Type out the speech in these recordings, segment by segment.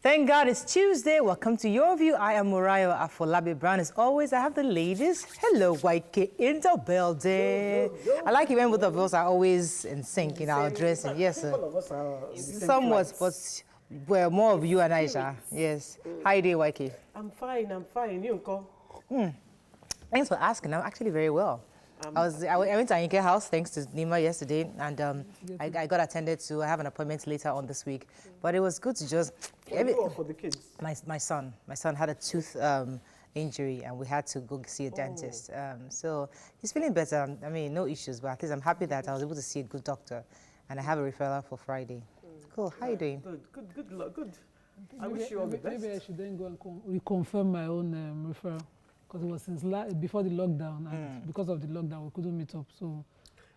Thank God it's Tuesday. Welcome to Your View. I am Murayo Afolabi Brown. As always, I have the ladies. Hello, YK in the building. I like it when both of us are always in sync in our dressing. Yes, sir. Somewhat, but well, more of you and Aisha. Yes. How are you doing, YK? I'm fine. You go? Thanks for asking. I'm actually very well. I went to Ayinke's house thanks to Nima yesterday, and I got attended to. I have an appointment later on this week, but it was good to just. For the kids. My son had a tooth injury, and we had to go see a dentist. So he's feeling better. I mean, no issues, but at least I'm happy that I was able to see a good doctor, and I have a referral for Friday. Cool. How are you doing? Good. I wish you all the best. Maybe I should then go and reconfirm my own referral. Because it was since before the lockdown, and because of the lockdown, we couldn't meet up. So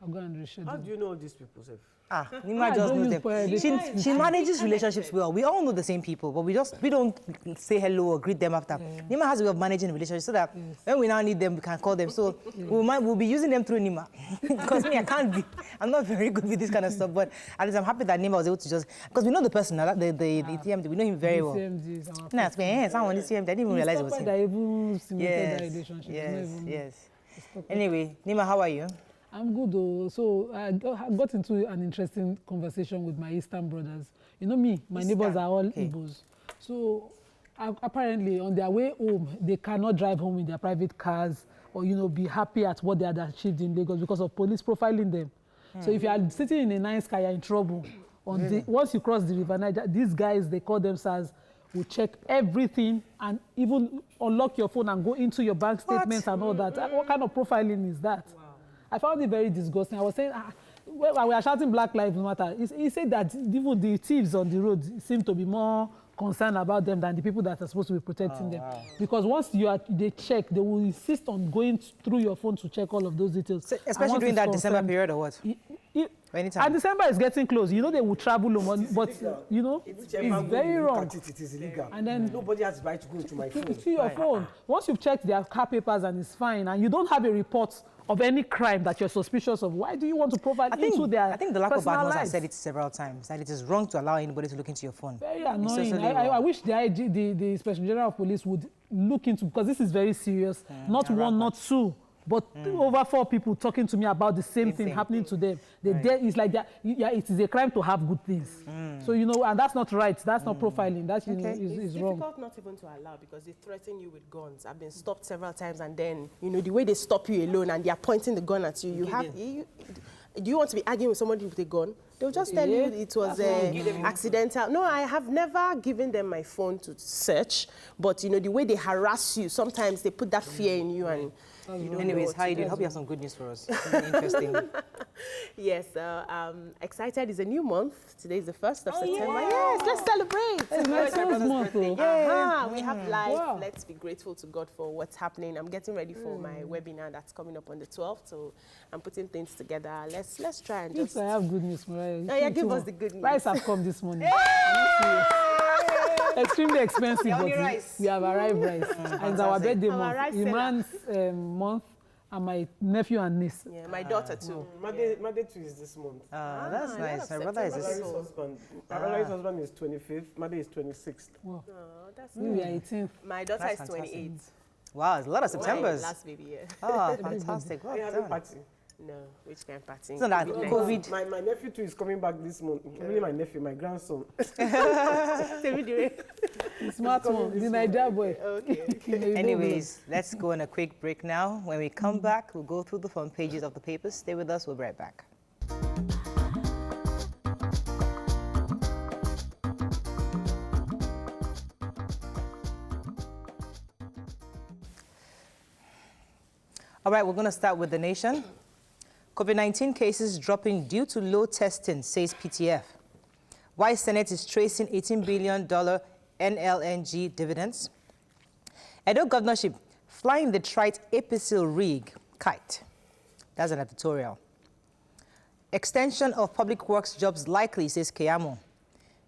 I'll go and reschedule. How do you know these people, Sef? Nima just knows them. She manages relationships well. We all know the same people, but we don't say hello or greet them after. Nima has a way of managing relationships so that when we now need them, we can call them. So we'll be using them through Nima. Because I'm not very good with this kind of stuff, but at least I'm happy that Nima was able to just, because we know the person, the TMD, we know him very well. Someone is TMD, I didn't even realize it was him. Yes. Anyway, Nima, how are you? I'm good though. So I got into an interesting conversation with my Eastern brothers. You know me, my neighbors are all Igbos. So apparently on their way home, they cannot drive home in their private cars or, be happy at what they had achieved in Lagos because of police profiling them. So if you are sitting in a nice car, you're in trouble. Once you cross the River Niger, these guys, they call themselves, will check everything and even unlock your phone and go into your bank statements and all that. What kind of profiling is that? Wow. I found it very disgusting. I was saying, when we are shouting Black Lives Matter, he said that even the thieves on the road seem to be more concerned about them than the people that are supposed to be protecting them. Wow. Because once they check, they will insist on going through your phone to check all of those details. So, especially during that December period or what? Anytime. And December is getting close. They will travel home, but it's very wrong. It is illegal. And then nobody has the right to go into my phone. To your phone. Once you've checked their car papers and it's fine, and you don't have a report of any crime that you're suspicious of, why do you want to provide into their I think the lack of badness, I said it several times, that it is wrong to allow anybody to look into your phone. Very annoying. I wish the Inspector General of Police would look into, because this is very serious. Not one, not two, but over 4 people talking to me about the same thing happening to them. It's like it is a crime to have good things. So, and that's not right. That's not profiling. That is wrong. It's difficult not even to allow because they threaten you with guns. I've been stopped several times, and then, the way they stop you alone and they are pointing the gun at you, do you want to be arguing with somebody with a gun? They'll just tell you it was accidental. No, I have never given them my phone to search, but, the way they harass you, sometimes they put that fear in you and... Anyways, how are you doing? I hope you have some good news for us. Interesting. Yes, excited is a new month. Today is the 1st of September. Yes, let's celebrate. It's my son's month. We have life. Wow. Let's be grateful to God for what's happening. I'm getting ready for my webinar that's coming up on the 12th, so I'm putting things together. Let's try and just... I have good news, Mariah. Yeah, give us the good news. Rice have come this morning. Extremely expensive, but we have arrived rice. And it's our birthday month. Imran's month, and my nephew and niece. Yeah, my daughter too. Monday too is this month. That's nice. My brother is this month. My husband is 25th. Monday is 26th. Wow. Oh, that's we are 18th. My daughter is 28th. Wow, it's a lot of Septembers. Last baby year. Oh, fantastic. Well done. Party. No, which kind of party? So that COVID. My nephew too is coming back this month. Only my nephew, my grandson. Smart one, the Niger boy. Okay. Anyways, let's go on a quick break now. When we come back, we'll go through the front pages of the papers. Stay with us. We'll be right back. All right, we're going to start with the nation. COVID-19 cases dropping due to low testing, says PTF. Why Senate is tracing $18 billion NLNG dividends. Edo governorship flying the trite APCL rig kite. That's an editorial. Extension of public works jobs likely, says Keyamo.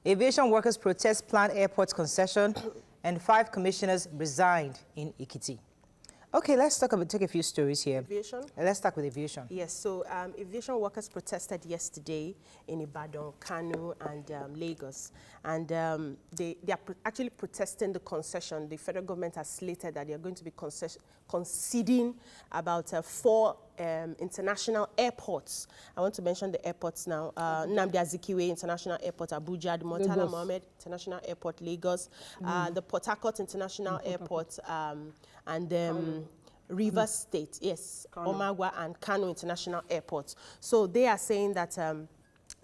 Aviation workers protest planned airport concession, and 5 commissioners resigned in Ikiti. Okay, let's take a few stories here. Aviation? Let's start with aviation. Yes, so aviation workers protested yesterday in Ibadan, Kano, and Lagos. And they are actually protesting the concession. The federal government has slated that they are going to be conceding about 4 international airports. I want to mention the airports now. Nnamdi Azikiwe International Airport, Abuja, the Murtala Mohammed International Airport, Lagos, the Port Harcourt International Airport, and Rivers State, yes, Omagwa and Kano International Airports. So they are saying that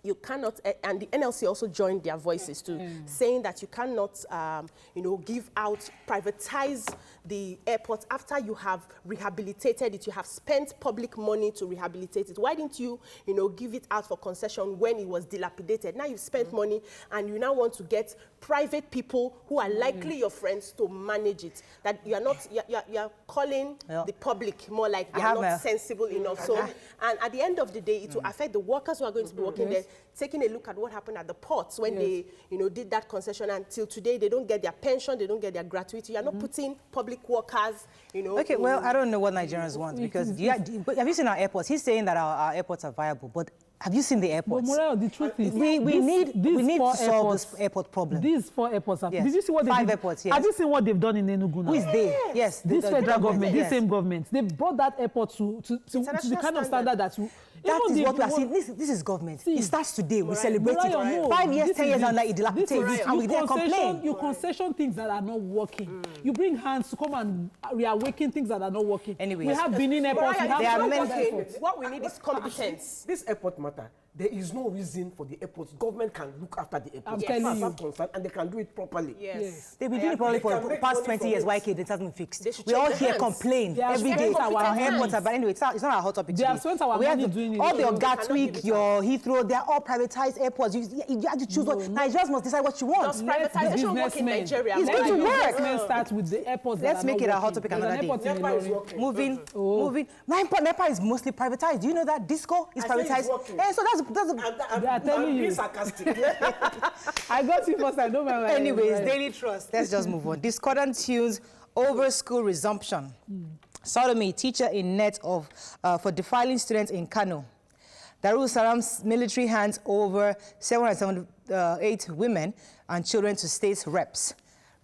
you cannot, and the NLC also joined their voices too, saying that you cannot, give out, privatize the airport after you have rehabilitated it. You have spent public money to rehabilitate it. Why didn't you, give it out for concession when it was dilapidated? Now you've spent money and you now want to get private people who are likely your friends to manage it. That you are not, you are calling the public more like they are not sensible enough. So, and at the end of the day, it will affect the workers who are going to be working there. Taking a look at what happened at the ports when they, did that concession, until today they don't get their pension, they don't get their gratuity. You are not putting public workers, Okay, well, I don't know what Nigerians want, because have you seen our airports? He's saying that our airports are viable, but have you seen the airports? But Morel, the truth is, we need to solve this airport problem. These 4 airports are. Did you see what 5 airports? Yes. Have you seen what they've done in Enugu now? Who is they? Yes, this federal government, this same government. They brought that airport to the kind of standard that you. That is what we are seeing. This is government. It starts today. We celebrate it. 5 years, 10 years, and like it dilapidates, and we then complain. You concession things that are not working. You bring hands to come and reawaken things that are not working. Anyway, we have Benin airports. What we need is competence. This airport matter. There is no reason for the airports. Government can look after the airports. I'm telling you. Concerned, and they can do it properly. Yes. They've been doing it probably for the past 20 years. Why it hasn't fixed? We all here complain every day. Our airports are, but anyway, it's not our hot topic today. They have spent our money doing it. All your Gatwick, your Heathrow, they're all privatized airports. You have to choose what. Nigerians must decide what you want. Does privatization work in Nigeria? It's going to work. Let's start with the airports. Let's make it a hot topic another day. Moving. Nepa is mostly privatized. Do you know that Disco is privatized? So that's they are telling you. Sarcastic. I got you first. I don't mind. Anyways, Daily Trust. Let's just move on. Discordant tunes over school resumption. Sodomy, teacher in net of for defiling students in Kano. Darul Salam's military hands over 778 women and children to state reps.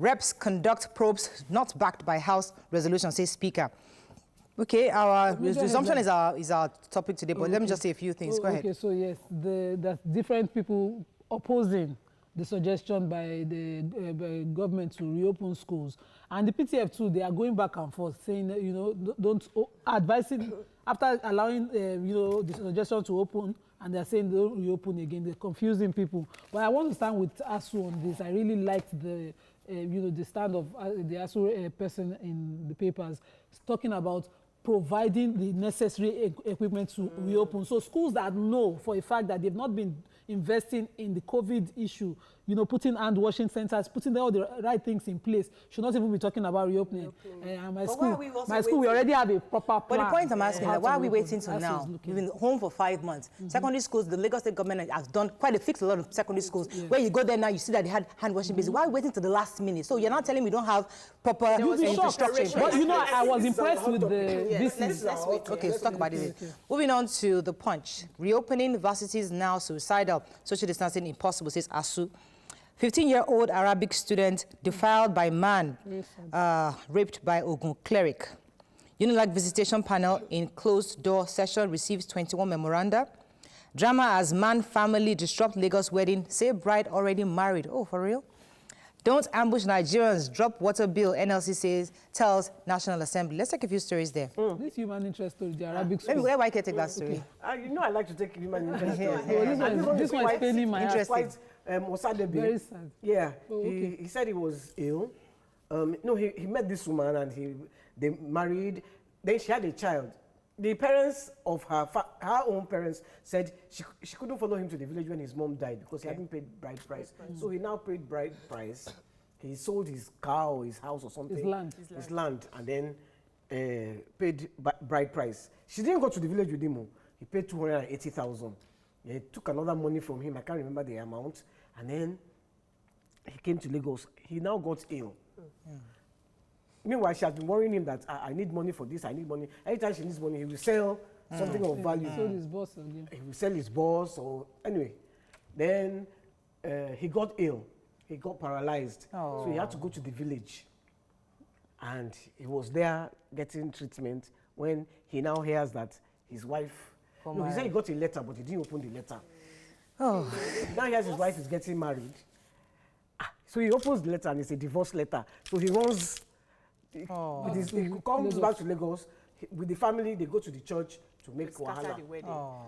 Reps conduct probes not backed by House resolution, says Speaker. Okay, our resumption is our topic today, but let me just say a few things. Go ahead. Okay, so yes, there's different people opposing the suggestion by the government to reopen schools. And the PTF too, they are going back and forth saying, don't advising, after allowing, the suggestion to open, and they're saying don't reopen again. They're confusing people. But I want to stand with ASU on this. I really liked the, the stand of the ASU person in the papers talking about providing the necessary equipment to reopen. So schools that know for a fact that they've not been investing in the COVID issue, putting hand washing centers, putting all the right things in place, should not even be talking about reopening. My school, we already have a proper plan. But the point I'm asking, why are we waiting till now? We've been home for 5 months. Secondary schools, the Lagos State government has done fixed a lot of secondary schools. Where you go there now, you see that they had hand washing bases. Why are we waiting till the last minute? So you're not telling me we don't have proper infrastructure. But I was impressed with the business. Okay, let's talk about it. Moving on to the Punch. Reopening varsities now suicidal. Social distancing impossible, says ASU. 15-year-old Arabic student defiled by man, raped by Ogun cleric. Unilag visitation panel in closed-door session receives 21 memoranda. Drama as man family disrupt Lagos wedding, say bride already married. Oh, for real? Don't ambush Nigerians, drop water bill, NLC tells National Assembly. Let's take a few stories there. This human interest story, the Arabic school. Let me take that story. I like to take human interest stories. This one is paining my heart. Very sad. Yeah, he said he was ill. He met this woman and they married. Then she had a child. The parents of her own parents said she couldn't follow him to the village when his mom died because he hadn't paid bride price. So he now paid bride price. He sold his car or his house or something. His land, and then paid bride price. She didn't go to the village with him. He paid 280,000. He took another money from him. I can't remember the amount. And then he came to Lagos. He now got ill. Meanwhile, she has been worrying him that I need money for this, I need money. Anytime she needs money, he will sell something of value. He sold his boss again. He will sell his boss, or anyway. Then he got ill. He got paralyzed. So he had to go to the village. And he was there getting treatment when he now hears that his wife... No, he said he got a letter, but he didn't open the letter. Now he hears his wife is getting married. So he opens the letter and it's a divorce letter. So he runs... He comes back to Lagos. With the family, they go to the church to make wahala.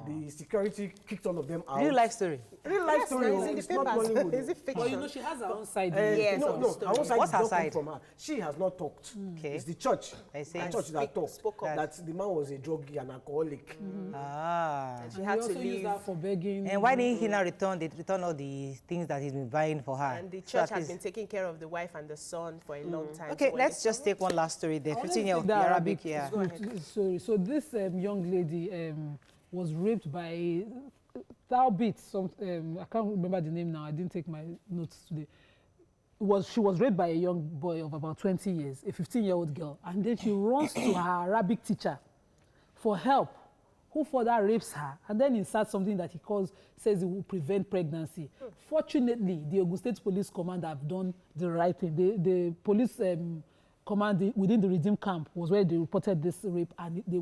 The security kicked all of them out. Real life story. Real life story. It's not Bollywood. Is it fiction? But you know, she has her own side. Yes, no, her own side What's her does not side? come from her. She has not talked. Okay. It's the church. I see. The church that spoke talked. up. That the man was a druggie and alcoholic. And she And had he to also leave. used that for begging. And why didn't he now return all the things that he's been buying for her? And the So church at has least- been taking care of the wife and the son for a long time. Okay, So when let's they just take one last story there. 15-year-old Arabic, yeah. Sorry. So this young lady was raped by Talbit. I can't remember the name now. I didn't take my notes today. She was raped by a young boy of about 20 years, a 15-year-old girl, and then she runs to her Arabic teacher for help, who further rapes her, and then inserts something that says it will prevent pregnancy. Fortunately, the Ogun State Police Command have done the right thing. The police command within the Redeem camp was where they reported this rape, and they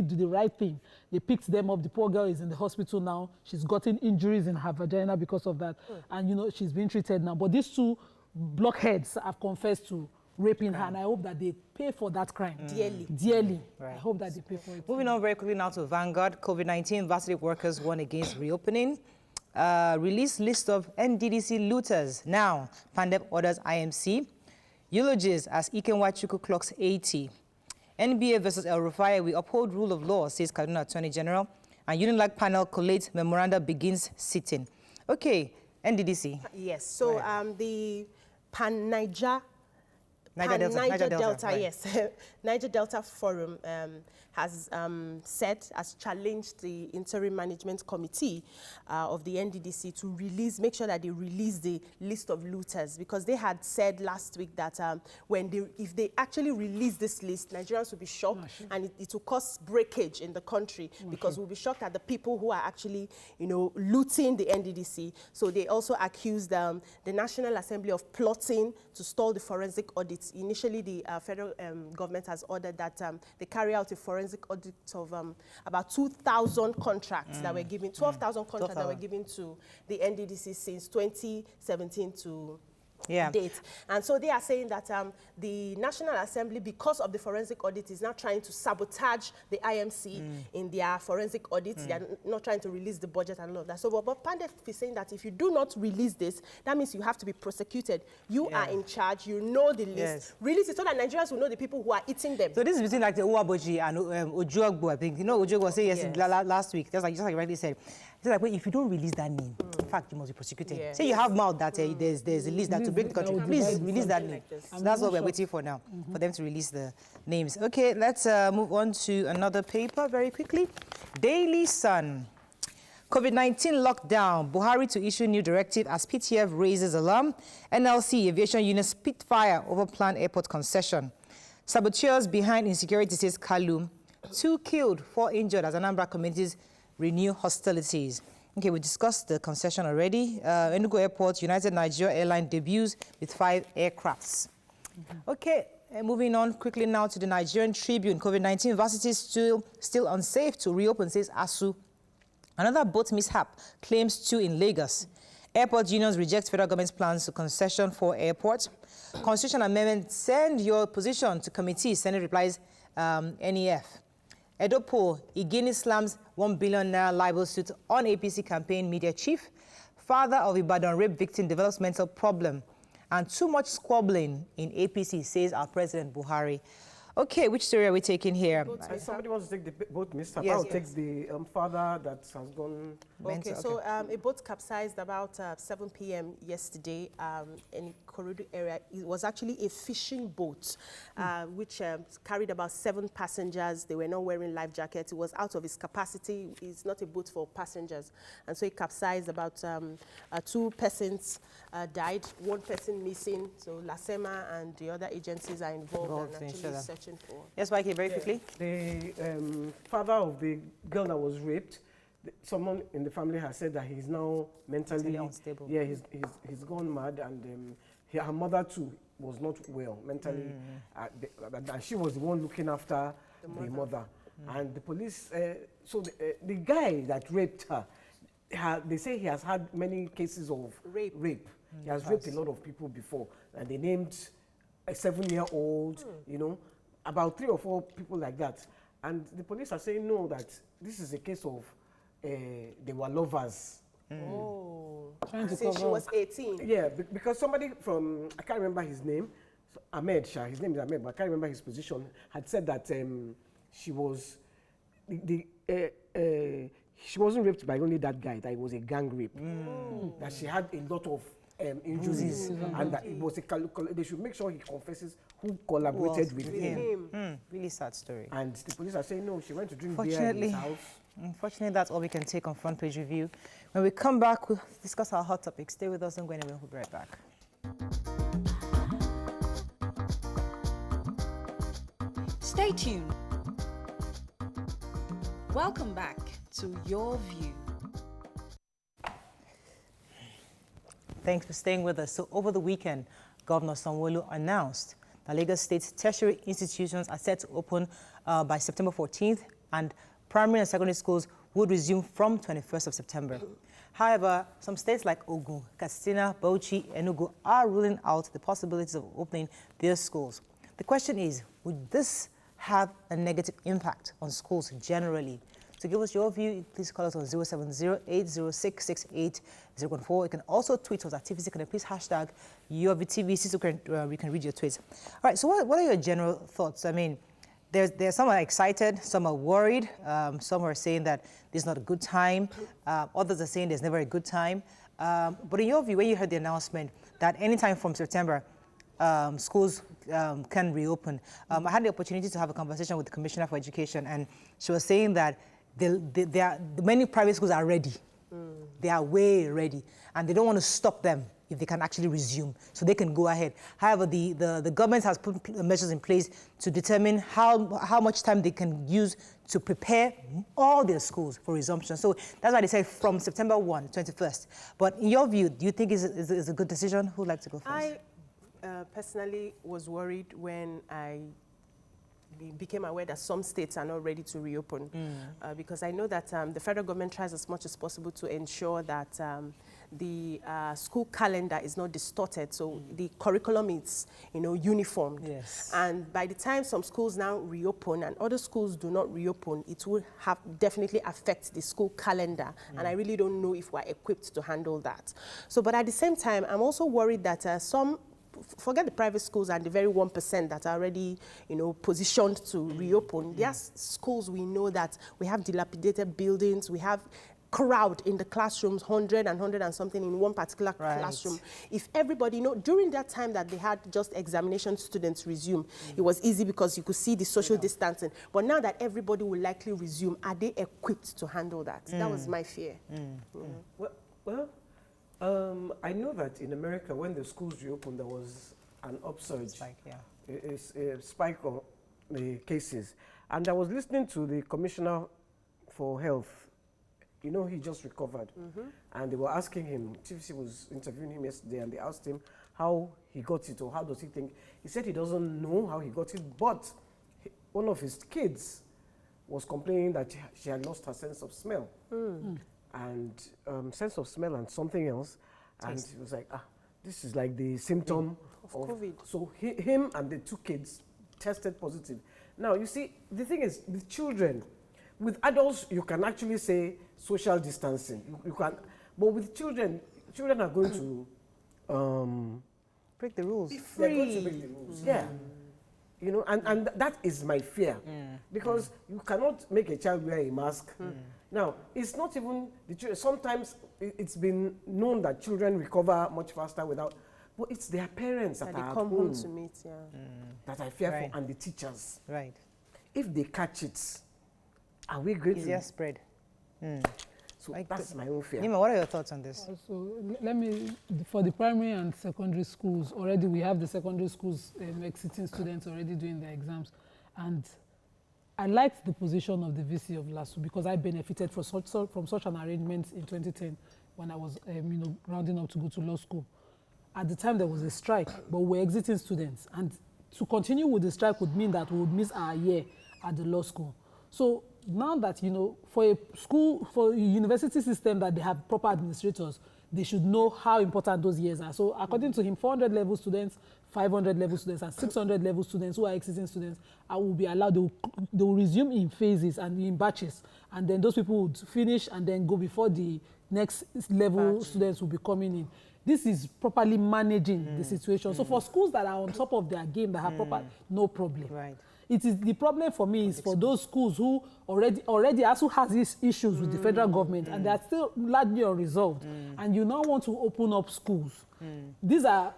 did the right thing. They picked them up. The poor girl is in the hospital now. She's gotten injuries in her vagina because of that, and you know she's being treated now. But these two blockheads have confessed to raping her, and I hope that they pay for that crime dearly. Right. I hope that they pay for it. Moving on very quickly now to Vanguard. COVID-19 varsity workers warn against reopening. Release list of NDDC looters. Now, Pandep orders IMC. Eulogies as Ikenwa Chukwu clocks 80. NBA versus El Rufai, we uphold rule of law, says Kaduna Attorney General. And Unilag panel collates memoranda begins sitting. Okay, NDDC. Yes, so the Niger Delta, right. yes. Niger Delta Forum has challenged the interim management committee of the NDDC to make sure that they release the list of looters, because they had said last week that if they actually release this list, Nigerians will be shocked, and it will cause breakage in the country, because we'll be shocked at the people who are actually, looting the NDDC. So they also accused the National Assembly of plotting to stall the forensic audits. Initially, the federal government has ordered that they carry out a forensic audit of about 2,000 contracts that were given, 12,000 contracts that were given to the NDDC since 2017 to date. And so they are saying that the National Assembly, because of the forensic audit, is now trying to sabotage the IMC in their forensic audits. They are not trying to release the budget and all of that. So but Pandef is saying that if you do not release this, that means you have to be prosecuted. You are in charge. You know the list. Release it so that Nigerians will know the people who are eating them. So this is between like the Uwaboji and Ojuagbo, I think. You know, Ojuagbo was saying last week, just like you rightly said. It's like, wait, if you don't release that name, in fact, you must be prosecuted. Say you have mouth that there's a list that to break the country. Please release that name. So that's what we're waiting for now, for them to release the names. Okay, let's move on to another paper very quickly. Daily Sun. COVID-19 lockdown. Buhari to issue new directive as PTF raises alarm. NLC Aviation Union spitfire over planned airport concession. Saboteurs behind insecurity, says Kalu. 2 killed, 4 injured as Anambra communities renew hostilities. Okay, we discussed the concession already. Enugu Airport, United Nigeria Airline debuts with 5 aircrafts. Okay, moving on quickly now to the Nigerian Tribune. COVID-19 varsities still unsafe to reopen, says ASU. Another boat mishap claims 2 in Lagos. Airport unions reject federal government's plans to concession for airports. Constitution amendment, send your position to committee. Senate replies NEF. Edopo, Igini slams 1 billion naira libel suit on APC campaign media chief. Father of Ibadan rape victim develops mental problem. And too much squabbling in APC, says our President Buhari. Okay, which story are we taking here? Somebody wants to take the boat mishap. Yes, I'll take the father that has gone... Okay, so a boat capsized about 7 p.m. yesterday in Ikorodu area. It was actually a fishing boat, which carried about 7 passengers. They were not wearing life jackets. It was out of its capacity. It's not a boat for passengers. And so it capsized. About 2 persons died, 1 person missing. So LASEMA and the other agencies are involved and actually searching for. Yes, Mikey, very quickly. The father of the girl that was raped, someone in the family has said that he's now mentally unstable. Yeah, he's gone mad, and her mother too was not well mentally. And she was the one looking after the mother. And the police, so the guy that raped her, they say he has had many cases of rape. He has raped a lot of people before, and they named a 7-year-old, you know, about 3 or 4 people like that. And the police are saying no, that this is a case of they were lovers. Oh, since she was 18. Yeah, because somebody from, I can't remember his name, Ahmed Shah, his name is Ahmed, but I can't remember his position, had said that she was, she wasn't raped by only that guy, that it was a gang rape. That she had a lot of injuries, and that it was they should make sure he confesses who collaborated with him. Really sad story. And the police are saying no, she went to drink beer in his house. Unfortunately, that's all we can take on Front Page Review. When we come back, we'll discuss our hot topics. Stay with us, don't go anywhere. We'll be right back. Stay tuned. Welcome back to Your View. Thanks for staying with us. So over the weekend, Governor Sanwo-olu announced that Lagos State's tertiary institutions are set to open by September 14th, and primary and secondary schools would resume from 21st of September. However, some states like Ogun, Katsina, Bauchi, Enugu are ruling out the possibilities of opening their schools. The question is, would this have a negative impact on schools generally? To give us your view, please call us on 070-806-6814. You can also tweet us at TVC. Can please hashtag YourVTVC so we can read your tweets. All right, so what are your general thoughts? I mean, there's some are excited, some are worried, some are saying that this is not a good time, others are saying there's never a good time. But in your view, when you heard the announcement that anytime from September, schools can reopen, I had the opportunity to have a conversation with the Commissioner for Education, and she was saying that many private schools are ready. They are way ready, and they don't want to stop them if they can actually resume, so they can go ahead. However, the government has put measures in place to determine how much time they can use to prepare all their schools for resumption. So that's why they say from September 1, 21st. But in your view, do you think it's a good decision? Who'd like to go first? I personally was worried when I became aware that some states are not ready to reopen, because I know that the federal government tries as much as possible to ensure that the school calendar is not distorted, so the curriculum is, uniform. Yes. And by the time some schools now reopen and other schools do not reopen, it will definitely affect the school calendar, and I really don't know if we're equipped to handle that. So, but at the same time, I'm also worried that forget the private schools and the very 1% that are already, positioned to reopen. There are schools we know that we have dilapidated buildings, we have crowd in the classrooms, 100 and something in one particular classroom. If everybody, during that time that they had just examination students resume, it was easy because you could see the social distancing. But now that everybody will likely resume, are they equipped to handle that? That was my fear. Well, I know that in America, when the schools reopened, there was an upsurge, a spike of the cases. And I was listening to the Commissioner for Health. He just recovered. And they were asking him, TVC was interviewing him yesterday, and they asked him how he got it, or how does he think. He said he doesn't know how he got it, but one of his kids was complaining that she had lost her sense of smell. And sense of smell and something else. And he was like, this is like the symptom of COVID. So him and the 2 kids tested positive. Now, you see, the thing is, with children, with adults, you can actually say social distancing. You can, but with children are going to break the rules. They're going to break the rules. Yeah. And that is my fear. Because you cannot make a child wear a mask. Now, it's not even the children. Sometimes it's been known that children recover much faster without. But it's their parents that they are come at home home to meet, that I fear Right. for, and the teachers. Right. If they catch it, are we going Easier to... spread. So that's my own fear. Nima, what are your thoughts on this? So let me, for the primary and secondary schools, already we have the secondary schools exiting students already doing their exams. And I liked the position of the VC of LASU because I benefited from such an arrangement in 2010 when I was rounding up to go to law school. At the time there was a strike, but we were exiting students. And to continue with the strike would mean that we would miss our year at the law school. So now that, for a school, for a university system that they have proper administrators, they should know how important those years are. So according to him, 400 level students, 500 level students, and 600 level students who are exiting students will be allowed, they will resume in phases and in batches. And then those people would finish and then go before the next level students will be coming in. This is properly managing the situation. So for schools that are on top of their game, that have proper, no problem. Right. It is the problem for me is for those schools who already also has these issues with the federal government and they are still largely unresolved. And you now want to open up schools. These are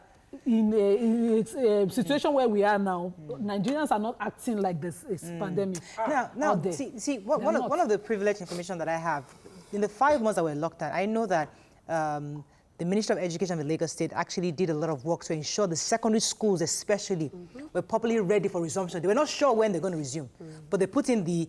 in a situation where we are now. Nigerians are not acting like this is pandemic. Now, see, one of the privileged information that I have in the 5 months that we're locked down, I know that. The Ministry of Education of Lagos State actually did a lot of work to ensure the secondary schools especially were properly ready for resumption. They were not sure when they're going to resume, but they put in the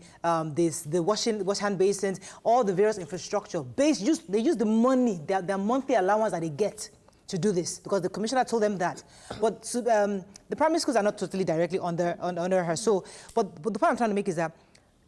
wash hand basins, all the various infrastructure. They use the money, their monthly allowance that they get to do this because the commissioner told them that. But the primary schools are not totally directly under her. So, but the point I'm trying to make is that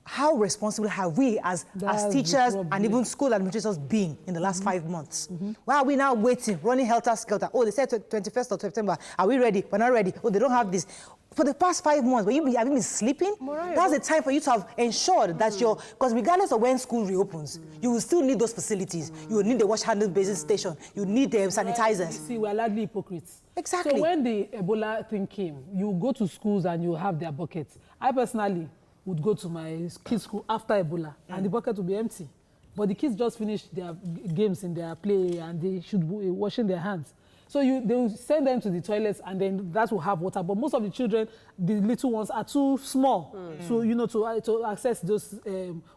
how responsible have we as teachers and even school administrators been in the last 5 months? Why are we now waiting, running helter-skelter? Oh, they said 21st of September. Are we ready? We're not ready. Oh, they don't have this. For the past 5 months, have you been sleeping? That's the time for you to have ensured that because regardless of when school reopens, you will still need those facilities. You will need the wash-hand basin station. You need the sanitizers. See, we're largely hypocrites. Exactly. So when the Ebola thing came, you go to schools and you have their buckets. I personally would go to my kids' school after Ebola, and the bucket would be empty. But the kids just finished their games in their play, and they should be washing their hands. So they will send them to the toilets, and then that will have water. But most of the children, the little ones, are too small, so to access those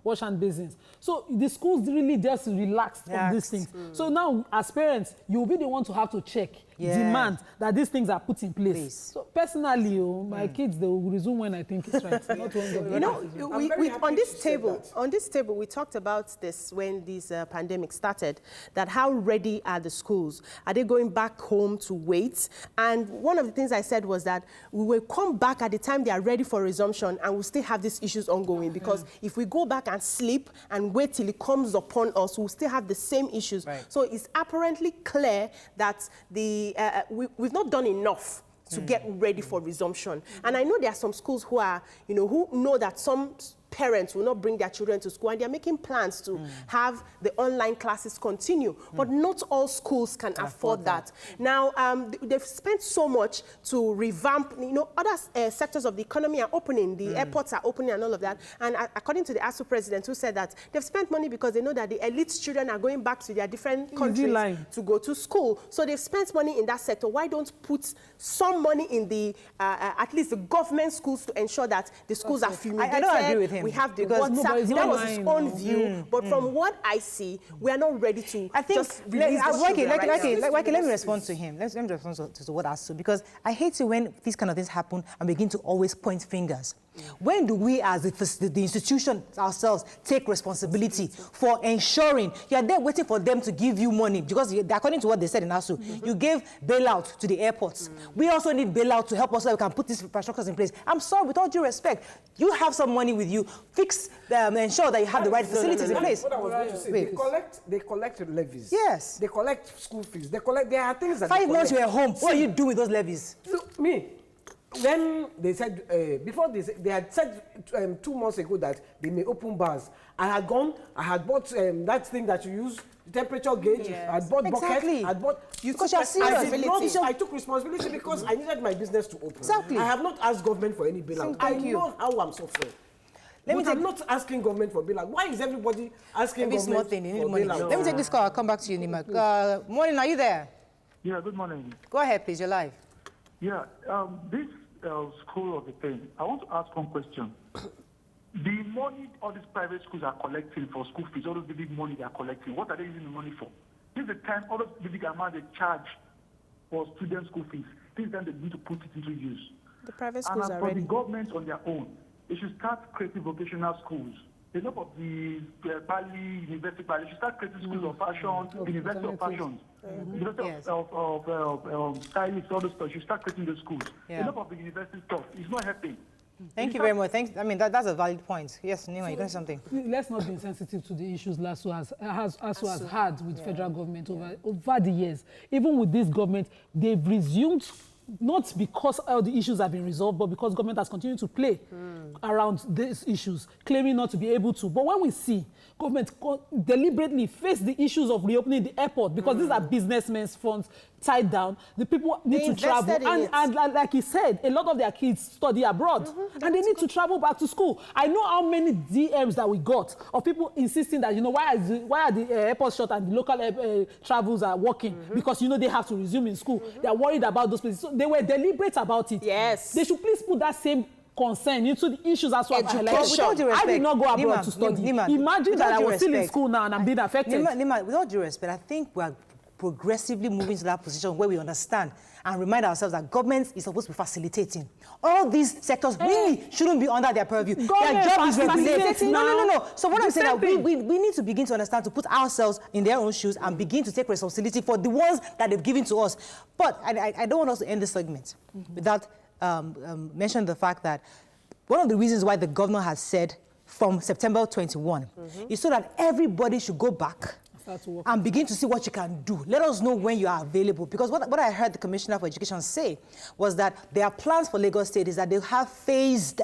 wash hand basins. So the schools really just relaxed on these things. So now, as parents, you will be the one to have to check, demand that these things are put in place. So personally, my kids, they will resume when I think it's right. Not when on this table, we talked about this when this pandemic started. That how ready are the schools? Are they going back home to wait? And one of the things I said was that we will come back at the time they are ready for resumption, and we'll still have these issues ongoing. Because if we go back and sleep and wait till it comes upon us, we'll still have the same issues. So it's apparently clear that we've not done enough to get ready for resumption. And I know there are some schools who are, who know that some parents will not bring their children to school, and they're making plans to have the online classes continue. But not all schools can afford that. Now, they've spent so much to revamp, other sectors of the economy are opening, the airports are opening and all of that. And according to the ASU president who said that they've spent money because they know that the elite children are going back to their different countries to go to school. So they've spent money in that sector. Why don't put some money in the, at least the government schools to ensure that the schools are fumigated? I don't agree with him. We have the WhatsApp. That was his own view. But from what I see, we are not ready to just release let me respond to him. Let me respond to what ASU, because I hate it when these kind of things happen and begin to always point fingers. When do we as the institution ourselves take responsibility for ensuring you are there waiting for them to give you money? Because according to what they said in ASU, you gave bailout to the airports. We also need bailout to help us so we can put these infrastructures in place. I'm sorry, with all due respect, you have some money with you, ensure that you have the right facilities in place. What I was going to say, they collect levies. Yes. They collect school fees. There are things that 5 months you were home. What are you doing with those levies? Look, when they said, they had said 2 months ago that they may open bars. I had bought that thing that you use, temperature gauge. I had bought buckets. Because you're serious. I took responsibility because I needed my business to open. Exactly. I have not asked government for any bailout. I know how I'm suffering. I'm not asking government for bailout. Why is everybody asking government for bailout? Let me take this call. I'll come back to you, Nima. Morning, are you there? Yeah, good morning. Go ahead, please. You're live. Yeah, this school of the thing, I want to ask one question. The money all these private schools are collecting for school fees, all those big money they are collecting, what are they using the money for? This is the time all those big amount they charge for student school fees. This is the time they need to put it into use. The private schools and are for ready. the government on their own, they should start creating vocational schools. Enough of the Bali, University Bali, they should start creating schools of fashion, University of Fashion, University of Stylists, all those stuff. You should start creating those schools. Enough of the university stuff. It's not helping. Thank you very much. I mean, that's a valid point. Yes, Nima, you got something. Let's not be insensitive to the issues LASU has had with federal government over the years. Even with this government, they've resumed, not because all the issues have been resolved, but because government has continued to play around these issues, claiming not to be able to. But when we see government deliberately face the issues of reopening the airport, because these are businessmen's funds tied down, the people need to travel. And like he said, a lot of their kids study abroad, and they need to travel back to school. I know how many DMs that we got of people insisting that, you know, why are the airports shut and the local travels are working? Because, you know, they have to resume in school. They are worried about those places. So they were deliberate about it. Yes. They should please put that same concern into the issues as well. I did not go abroad to study. Imagine that I was still in school now and I'm being affected. Nima, with all due respect, I think we are progressively moving to that position where we understand and remind ourselves that government is supposed to be facilitating. All these sectors really shouldn't be under their purview. Their job is regulating. No. So what I'm saying is that we need to begin to understand, to put ourselves in their own shoes and begin to take responsibility for the ones that they've given to us. But I don't want us to end this segment without mentioning the fact that one of the reasons why the governor has said from September 21 is so that everybody should go back and begin to see what you can do. Let us know when you are available. Because what I heard the Commissioner for Education say was that their plans for Lagos State is that they have phased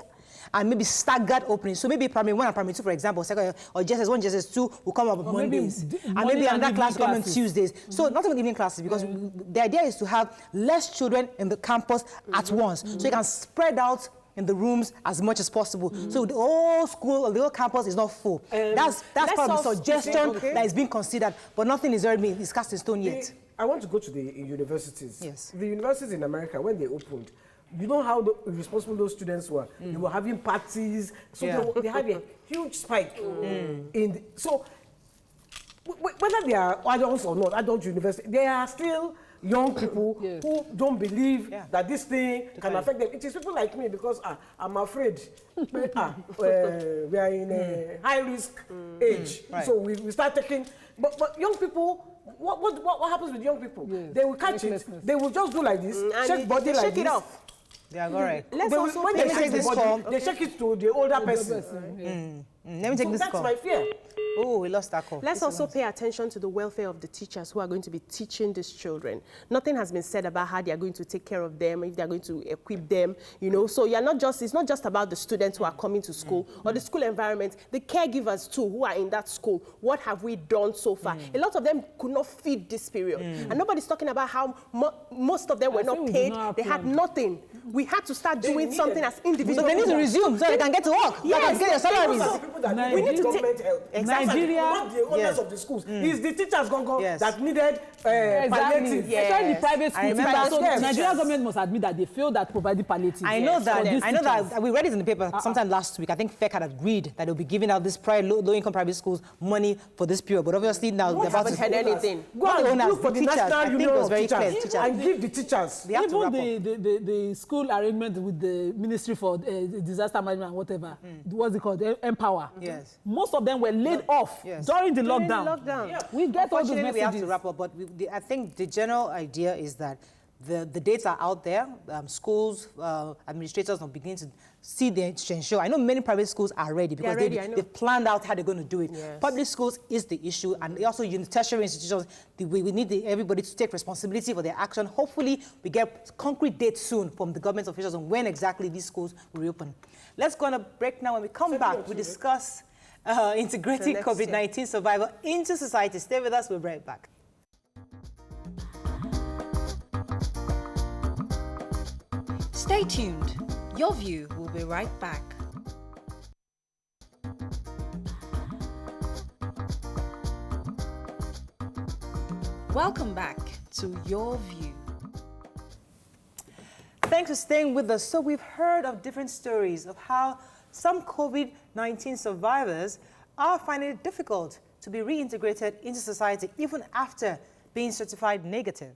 and maybe staggered openings. So maybe primary 1 and primary 2, for example, second, or JSS 1, JSS 2 will come up on Mondays. And maybe another class come on Tuesdays. So not even evening classes, because the idea is to have less children in the campus at once. So you can spread out in the rooms as much as possible. So the whole school or the whole campus is not full. That's part of the suggestion that is being considered, but nothing is cast in stone yet. I want to go to the universities. Yes. The universities in America, when they opened, you know how irresponsible those students were? They were having parties, so they had a huge spike. So whether they are adults or not, adult university, they are still young people who don't believe that this thing can affect them. It is people like me, because I'm afraid we are in a high-risk age. So we start taking... But young people, what happens with young people? They will catch it. They will just do like this, shake body like this. Shake it off. Yeah, all right. When they shake this call, they shake it to the older person. Let me take this call. That's my fear. Oh, we lost that call. Let's also pay attention to the welfare of the teachers who are going to be teaching these children. Nothing has been said about how they are going to take care of them, if they are going to equip them, you know. So it's not just about the students who are coming to school or the school environment, the caregivers too who are in that school. What have we done so far? A lot of them could not feed this period. And nobody's talking about how most of them were not paid. They had nothing. We had to start doing something as individuals. So they need to resume so they can get to work. Yes. They can get their salaries. We need government help. Nigeria, not the owners of the schools. It's the teachers that needed palliative. Especially the private schools. So Yes. Nigeria government must admit that they failed at providing palliative. I know that we read it in the paper sometime last week. I think FEC had agreed that they'll be giving out this low-income private schools money for this period. But obviously now they're about to... haven't heard anything. Go and look for the National Union of Teachers and give the teachers. Even the school arrangement with the Ministry for Disaster Management and whatever, what's it called? Empower. Yes. Most of them were laid off during the lockdown. We get all those messages. We have to wrap up, but I think the general idea is that the dates are out there. Schools, administrators are beginning to see the ensure. I know many private schools are ready because they've planned out how they're going to do it. Yes. Public schools is the issue, and also tertiary institutions, we need everybody to take responsibility for their action. Hopefully, we get concrete dates soon from the government officials on when exactly these schools will reopen. Let's go on a break now. When we come back, we discuss integrating COVID-19 survival into society. Stay with us. We'll be right back. Stay tuned. Your View will be right back. Welcome back to your view. Thanks for staying with us. So we've heard of different stories of how some COVID-19 survivors are finding it difficult to be reintegrated into society even after being certified negative.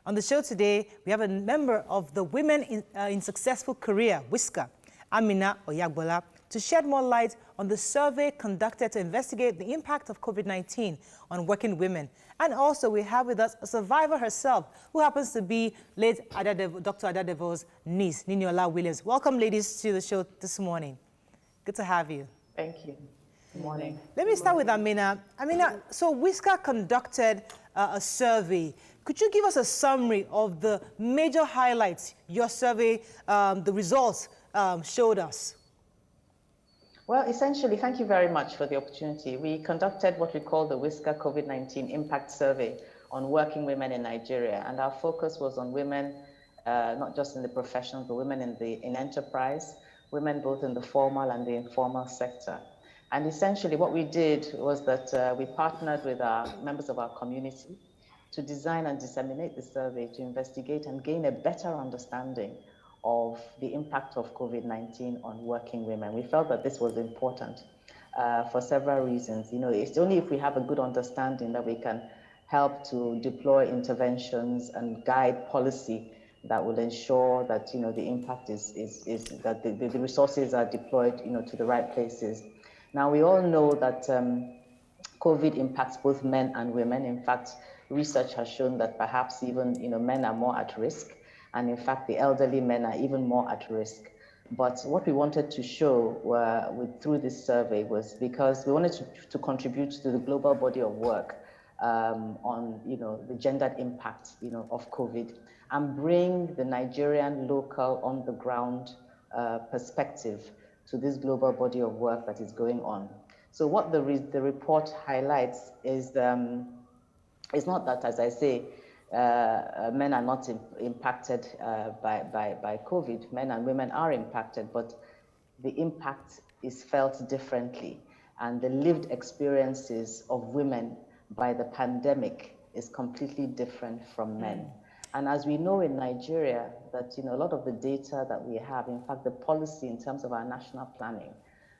On the show today, we have a member of the Women in Successful Career, WISCAR, Amina Oyagbola, to shed more light on the survey conducted to investigate the impact of COVID-19 on working women. And also we have with us a survivor herself, who happens to be late Dr. Adadevo's niece, Niniola Williams. Welcome, ladies, to the show this morning. Good to have you. Thank you. Good morning. Let me start with Amina. Amina, so WISCAR conducted a survey. Could you give us a summary of the major highlights your survey, the results showed us? Well, essentially, thank you very much for the opportunity. We conducted what we call the WISCAR COVID-19 Impact Survey on working women in Nigeria. And our focus was on women, not just in the profession, but women in enterprise, women both in the formal and the informal sector. And essentially what we did was that we partnered with our members of our community to design and disseminate the survey to investigate and gain a better understanding of the impact of COVID-19 on working women. We felt that this was important for several reasons. You know, it's only if we have a good understanding that we can help to deploy interventions and guide policy that will ensure that, you know, the impact is that the resources are deployed, you know, to the right places. Now, we all know that COVID impacts both men and women. In fact, research has shown that perhaps even, you know, men are more at risk. And in fact, the elderly men are even more at risk. But what we wanted to show through this survey was because we wanted to contribute to the global body of work on, you know, the gendered impact, you know, of COVID, and bring the Nigerian local on the ground perspective to this global body of work that is going on. So what the report highlights is it's not that, as I say, men are not impacted by COVID. Men and women are impacted, but the impact is felt differently. And the lived experiences of women by the pandemic is completely different from men. And as we know in Nigeria, that, you know, a lot of the data that we have, in fact, the policy in terms of our national planning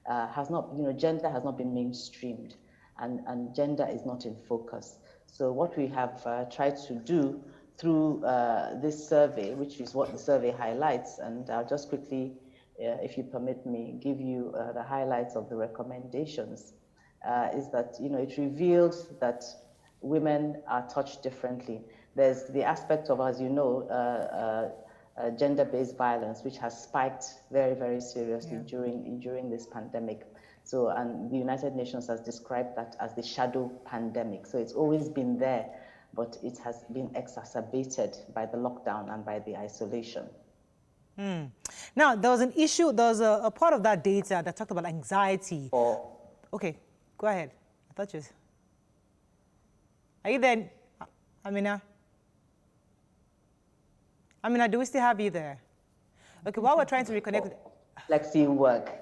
has not, you know, gender has not been mainstreamed, and gender is not in focus. So what we have tried to do through this survey, which is what the survey highlights, and I'll just quickly, if you permit me, give you the highlights of the recommendations, is that, you know, it revealed that women are touched differently. There's the aspect of, as you know, gender-based violence, which has spiked very, very seriously during this pandemic. So, and the United Nations has described that as the shadow pandemic. So it's always been there, but it has been exacerbated by the lockdown and by the isolation. Now, there was an issue, there was a part of that data that talked about anxiety. Okay, go ahead. I thought you was... Are you there, Amina? Amina, do we still have you there? Okay, while we're trying to reconnect... Flexi work.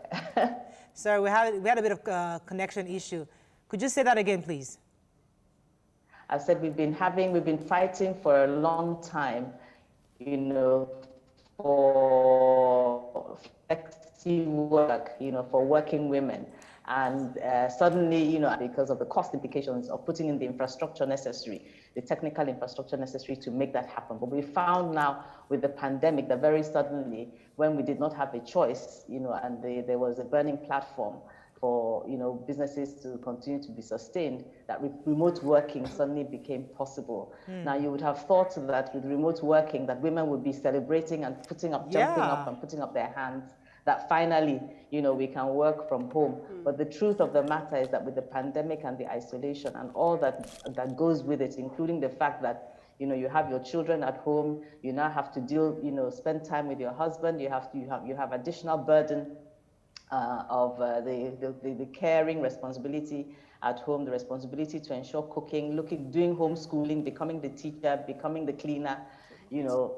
Sorry, we had a bit of connection issue. Could you say that again, please? I said we've been fighting for a long time, you know, for flexi work, you know, for working women. And suddenly, you know, because of the cost implications of putting in the infrastructure necessary, the technical infrastructure necessary to make that happen. But we found now with the pandemic that very suddenly, when we did not have a choice, you know, and there was a burning platform for, you know, businesses to continue to be sustained, that remote working suddenly became possible. Now, you would have thought that with remote working, that women would be celebrating and jumping up and putting up their hands, that finally, you know, we can work from home. But the truth of the matter is that with the pandemic and the isolation and all that goes with it, including the fact that, you know, you have your children at home, you now have to deal, you know, spend time with your husband, you have additional burden of the caring responsibility at home, the responsibility to ensure cooking, doing homeschooling, becoming the teacher, becoming the cleaner. You know,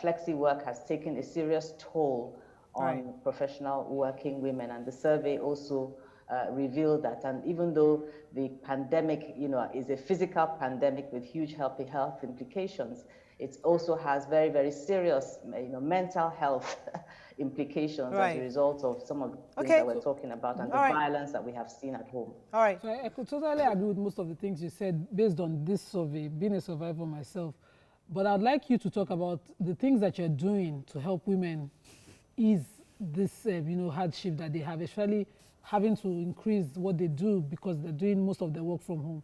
flexi work has taken a serious toll on professional working women, and the survey also revealed that. And even though the pandemic, is a physical pandemic with huge health implications, it also has very, very serious, mental health implications as a result of some of the things that we're talking about and the violence that we have seen at home. All right. So I could totally agree with most of the things you said based on this survey, being a survivor myself. But I'd like you to talk about the things that you're doing to help women ease this, hardship that they have, especially having to increase what they do because they're doing most of their work from home.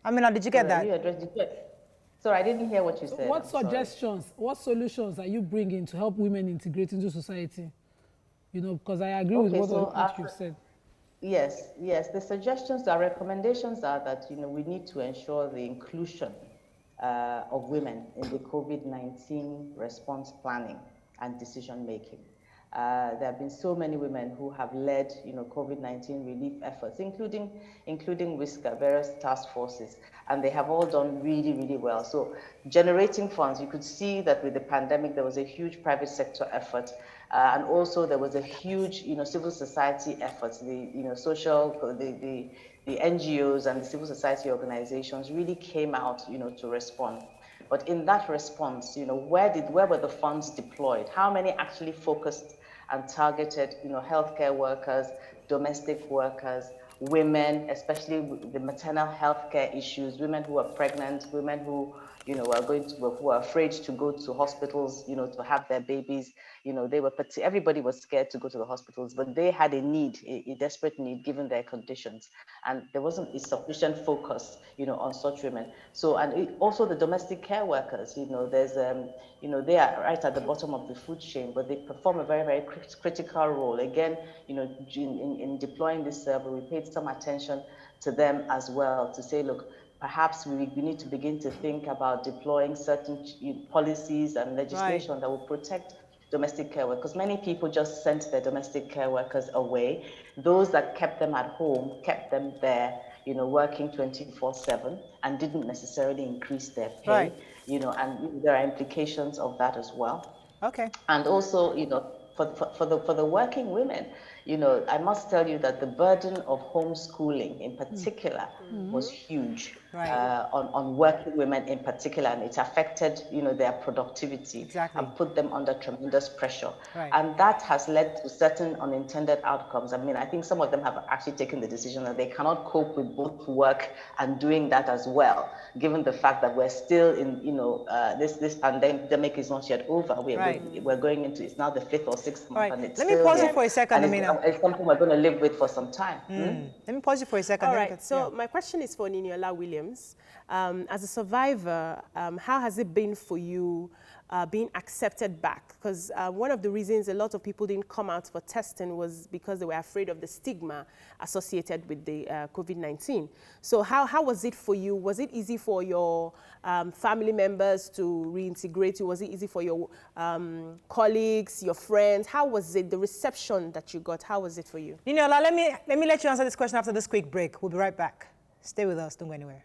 Amina, did you get that? Sorry, I didn't hear what you said. What suggestions, what solutions are you bringing to help women integrate into society? Because I agree with what you've said. Yes. The suggestions, our recommendations are that, we need to ensure the inclusion of women in the COVID-19 response planning and decision making. There have been so many women who have led, COVID-19 relief efforts, including WISCAR, various task forces, and they have all done really, really well. So generating funds, you could see that with the pandemic, there was a huge private sector effort, and also there was a huge, civil society effort. The NGOs and the civil society organizations really came out, to respond. But in that response, where were the funds deployed? How many actually focused and targeted, healthcare workers, domestic workers, women, especially the maternal health care issues, women who are pregnant, women who, who are afraid to go to hospitals, to have their babies. Everybody was scared to go to the hospitals, but they had a need, a desperate need given their conditions. And there wasn't a sufficient focus, on such women. So, and also the domestic care workers, there's, they are right at the bottom of the food chain, but they perform a very, very critical role. Again, in deploying this survey, we paid some attention to them as well to say, look, perhaps we need to begin to think about deploying certain policies and legislation that will protect domestic care workers. Many people just sent their domestic care workers away. Those that kept them at home, kept them there, working 24/7 and didn't necessarily increase their pay, and there are implications of that as well. Okay. And also, for the working women, I must tell you that the burden of homeschooling in particular was huge on working women in particular, and it affected, their productivity and put them under tremendous pressure. And that has led to certain unintended outcomes. I mean, I think some of them have actually taken the decision that they cannot cope with both work and doing that as well, given the fact that we're still in, this pandemic is not yet over. We're going into, it's now the 5th or 6th month, and it's Let me pause you for a second, Amina. It's something we're going to live with for some time. Let me pause you for a second. All right, so my question is for Niniola Williams. As a survivor, how has it been for you being accepted back? Because one of the reasons a lot of people didn't come out for testing was because they were afraid of the stigma associated with the COVID-19. So how was it for you? Was it easy for your family members to reintegrate you? Was it easy for your colleagues, your friends? How was it, the reception that you got? How was it for you? Niniola, let me let you answer this question after this quick break. We'll be right back. Stay with us, don't go anywhere.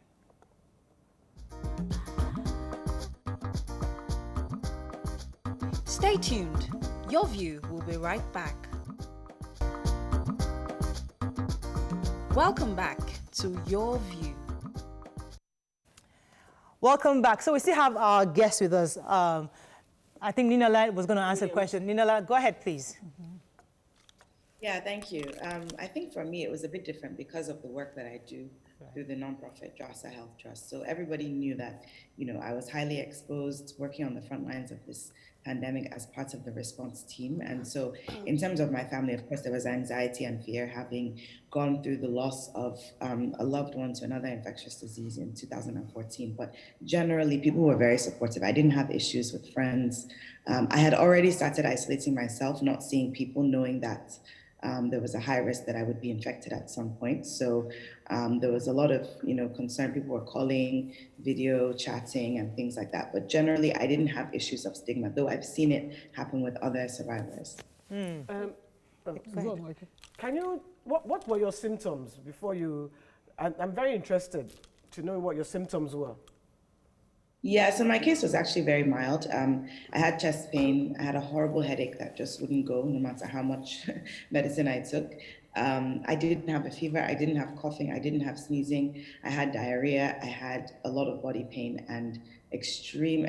Stay tuned. Your View will be right back. Welcome back to Your View. Welcome back. So we still have our guests with us. I think Niniola was going to answer the question. Niniola, go ahead, please. Yeah, thank you. I think for me, it was a bit different because of the work that I do through the nonprofit JASA Health Trust. So everybody knew that, I was highly exposed working on the front lines of this pandemic as part of the response team. And so in terms of my family, of course, there was anxiety and fear having gone through the loss of a loved one to another infectious disease in 2014. But generally, people were very supportive. I didn't have issues with friends. I had already started isolating myself, not seeing people, knowing that there was a high risk that I would be infected at some point. So there was a lot of, concern. People were calling, video chatting and things like that. But generally, I didn't have issues of stigma, though I've seen it happen with other survivors. Can you, what were your symptoms before you, I'm very interested to know what your symptoms were. Yeah, so my case was actually very mild. I had chest pain. I had a horrible headache that just wouldn't go no matter how much medicine I took. I didn't have a fever. I didn't have coughing. I didn't have sneezing. I had diarrhea. I had a lot of body pain and extreme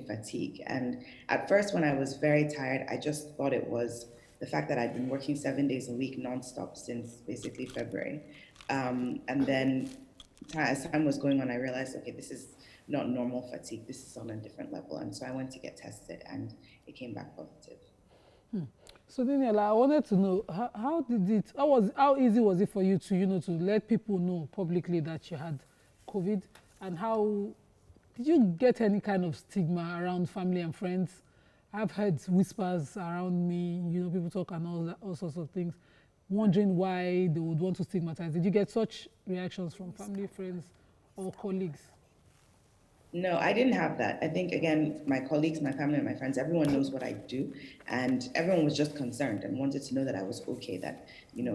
fatigue. And at first, when I was very tired, I just thought it was the fact that I'd been working 7 days a week nonstop since basically February. And then as time was going on, I realized, okay, this is not normal fatigue. This is on a different level. And so I went to get tested and it came back positive. So Daniela, I wanted to know, how easy was it for you to, to let people know publicly that you had COVID, and how did you get any kind of stigma around family and friends? I've heard whispers around me, people talk and all sorts of things, wondering why they would want to stigmatize. Did you get such reactions from family, friends, or colleagues? No, I didn't have that. I think, again, my colleagues, my family, and my friends, everyone knows what I do. And everyone was just concerned and wanted to know that I was okay, that,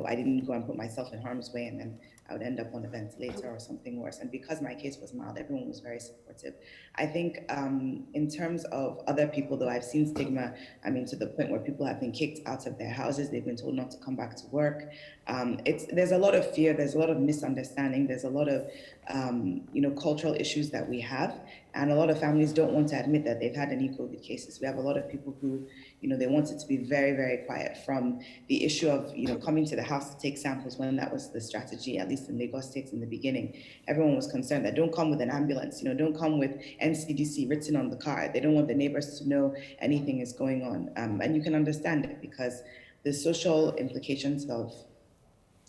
I didn't go and put myself in harm's way and then I would end up on a ventilator or something worse. And because my case was mild, everyone was very supportive. I think in terms of other people, though, I've seen stigma, to the point where people have been kicked out of their houses. They've been told not to come back to work. There's a lot of fear. There's a lot of misunderstanding. There's a lot of, cultural issues that we have. And a lot of families don't want to admit that they've had any COVID cases. We have a lot of people who, they want it to be very, very quiet, from the issue of, coming to the house to take samples when that was the strategy, at least in Lagos State in the beginning. Everyone was concerned that don't come with an ambulance, don't come with NCDC written on the car. They don't want the neighbors to know anything is going on. And you can understand it, because the social implications of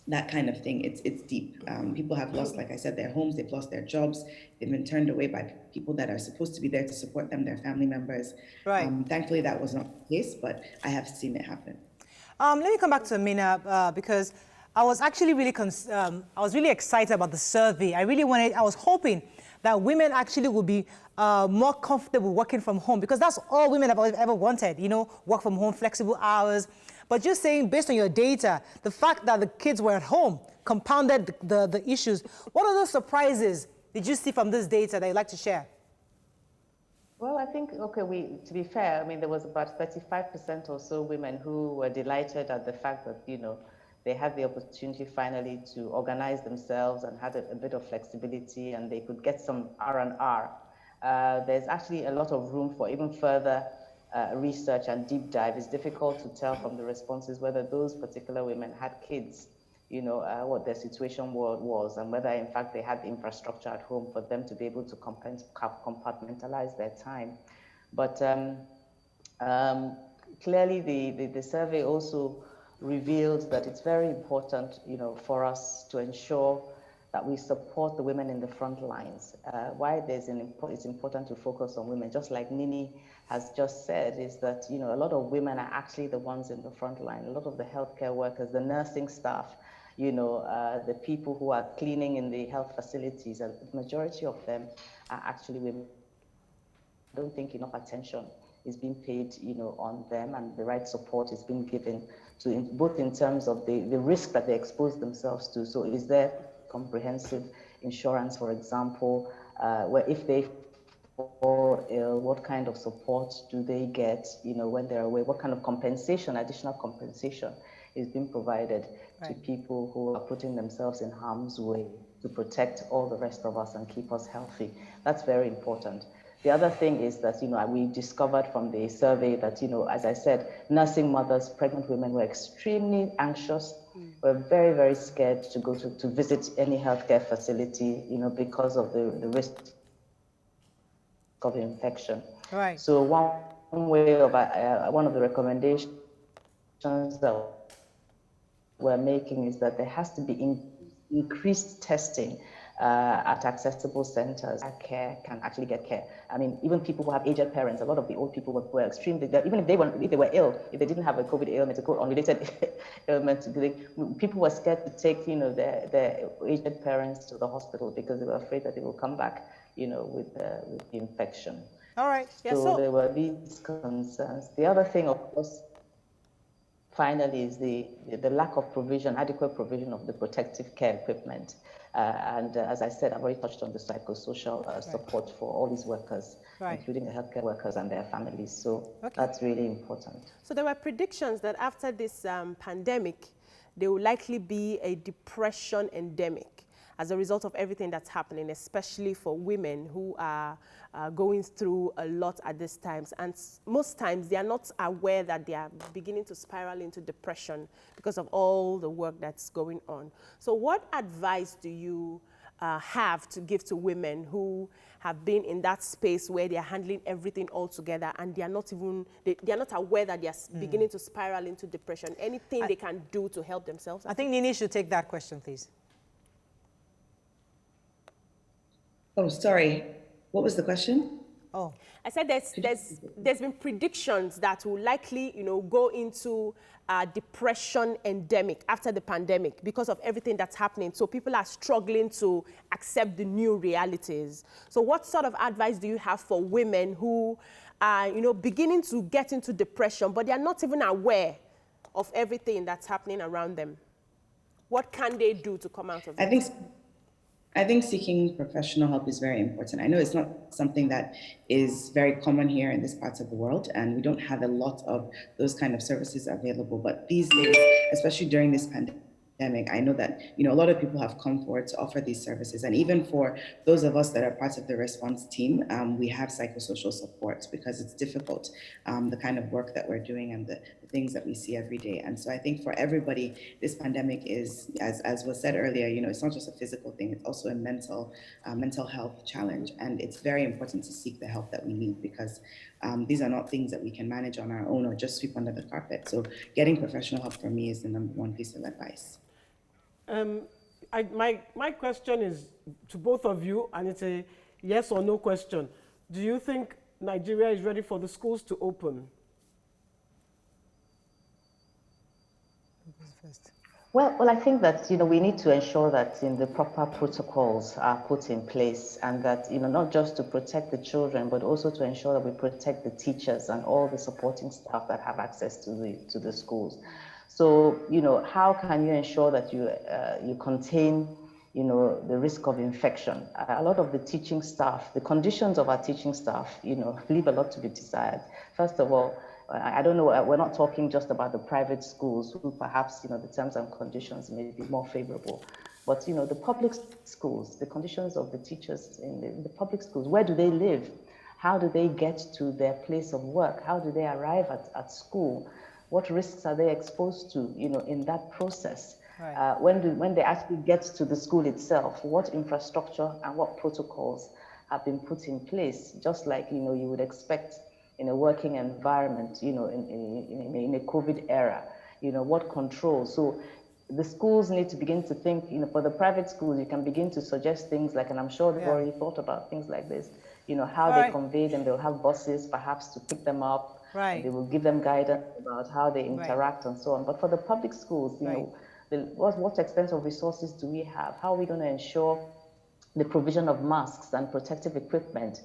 that kind of thing, it's deep. People have lost, like I said, their homes, they've lost their jobs, they've been turned away by people that are supposed to be there to support them, their family members. Right. Thankfully, that was not the case, but I have seen it happen. Let me come back to Amina, because I was actually really excited about the survey. I was hoping that women actually would be more comfortable working from home, because that's all women have ever wanted, work from home, flexible hours. But just saying, based on your data, the fact that the kids were at home compounded the issues. What other surprises did you see from this data that you'd like to share? Well, I think, to be fair, there was about 35% or so women who were delighted at the fact that, they had the opportunity finally to organize themselves and had a bit of flexibility, and they could get some R&R. There's actually a lot of room for even further research and deep dive. It's difficult to tell from the responses whether those particular women had kids, what their situation was, and whether in fact they had the infrastructure at home for them to be able to compartmentalize their time. But clearly the survey also revealed that it's very important, for us to ensure that we support the women in the front lines. Why it's important to focus on women, just like Nini has just said, is that, a lot of women are actually the ones in the front line. A lot of the healthcare workers, the nursing staff, the people who are cleaning in the health facilities, and the majority of them are actually women. I don't think enough attention is being paid, on them, and the right support is being given to both in terms of the risk that they expose themselves to. So is there comprehensive insurance, for example, where if they fall ill, what kind of support do they get, when they're away? What kind of compensation, additional compensation, is being provided to people who are putting themselves in harm's way to protect all the rest of us and keep us healthy? That's very important. The other thing is that, we discovered from the survey that, as I said, nursing mothers, pregnant women were extremely anxious, were very, very scared to go to visit any healthcare facility, because of the risk of infection. Right. So one of the recommendations that we're making is that there has to be increased testing at accessible centers. Care can actually get care. Even people who have aged parents, a lot of the old people were extremely, even if they were ill, if they didn't have a COVID ailment, a unrelated ailment, people were scared to take, their aged parents to the hospital because they were afraid that they will come back, with the infection. All right. So there were these concerns. The other thing, of course, finally is the lack of provision, adequate provision of the protective care equipment. And as I said, I've already touched on the psychosocial support for all these workers, including the healthcare workers and their families. So that's really important. So there were predictions that after this pandemic, there will likely be a depression endemic as a result of everything that's happening, especially for women who are going through a lot at these times. And most times they are not aware that they are beginning to spiral into depression because of all the work that's going on. So what advice do you have to give to women who have been in that space where they are handling everything all together and they are not even, they are not aware that they are beginning to spiral into depression? Anything they can do to help themselves? I think Nini should take that question, please. Oh, sorry. What was the question? Oh, I said there's been predictions that will likely, go into depression endemic after the pandemic because of everything that's happening. So people are struggling to accept the new realities. So what sort of advice do you have for women who are, beginning to get into depression, but they are not even aware of everything that's happening around them? What can they do to come out of it? I think seeking professional help is very important. I know it's not something that is very common here in this part of the world, and we don't have a lot of those kind of services available. But these days, especially during this pandemic, I know that a lot of people have come forward to offer these services, and even for those of us that are part of the response team, we have psychosocial support because it's difficult, the kind of work that we're doing and the things that we see every day. And so I think for everybody, this pandemic is, as was said earlier, it's not just a physical thing; it's also a mental health challenge, and it's very important to seek the help that we need because these are not things that we can manage on our own or just sweep under the carpet. So getting professional help for me is the #1 piece of advice. My question is to both of you, and it's a yes or no question. Do you think Nigeria is ready for the schools to open? Well, I think that, we need to ensure that the proper protocols are put in place, and that, not just to protect the children, but also to ensure that we protect the teachers and all the supporting staff that have access to the schools. So, how can you ensure that you contain, the risk of infection? A lot of the teaching staff, the conditions of our teaching staff, leave a lot to be desired. First of all, I don't know, we're not talking just about the private schools who perhaps, the terms and conditions may be more favorable. But, the public schools, the conditions of the teachers in the public schools, where do they live? How do they get to their place of work? How do they arrive at school? What risks are they exposed to, in that process? Right. When they actually get to the school itself, what infrastructure and what protocols have been put in place? Just like, you would expect in a working environment, in a COVID era, what controls? So the schools need to begin to think, for the private schools, you can begin to suggest things like, and I'm sure they've already thought about things like this, how they convey them. They'll have buses perhaps to pick them up. Right. They will give them guidance about how they interact and so on. But for the public schools, what extent of resources do we have? How are we going to ensure the provision of masks and protective equipment,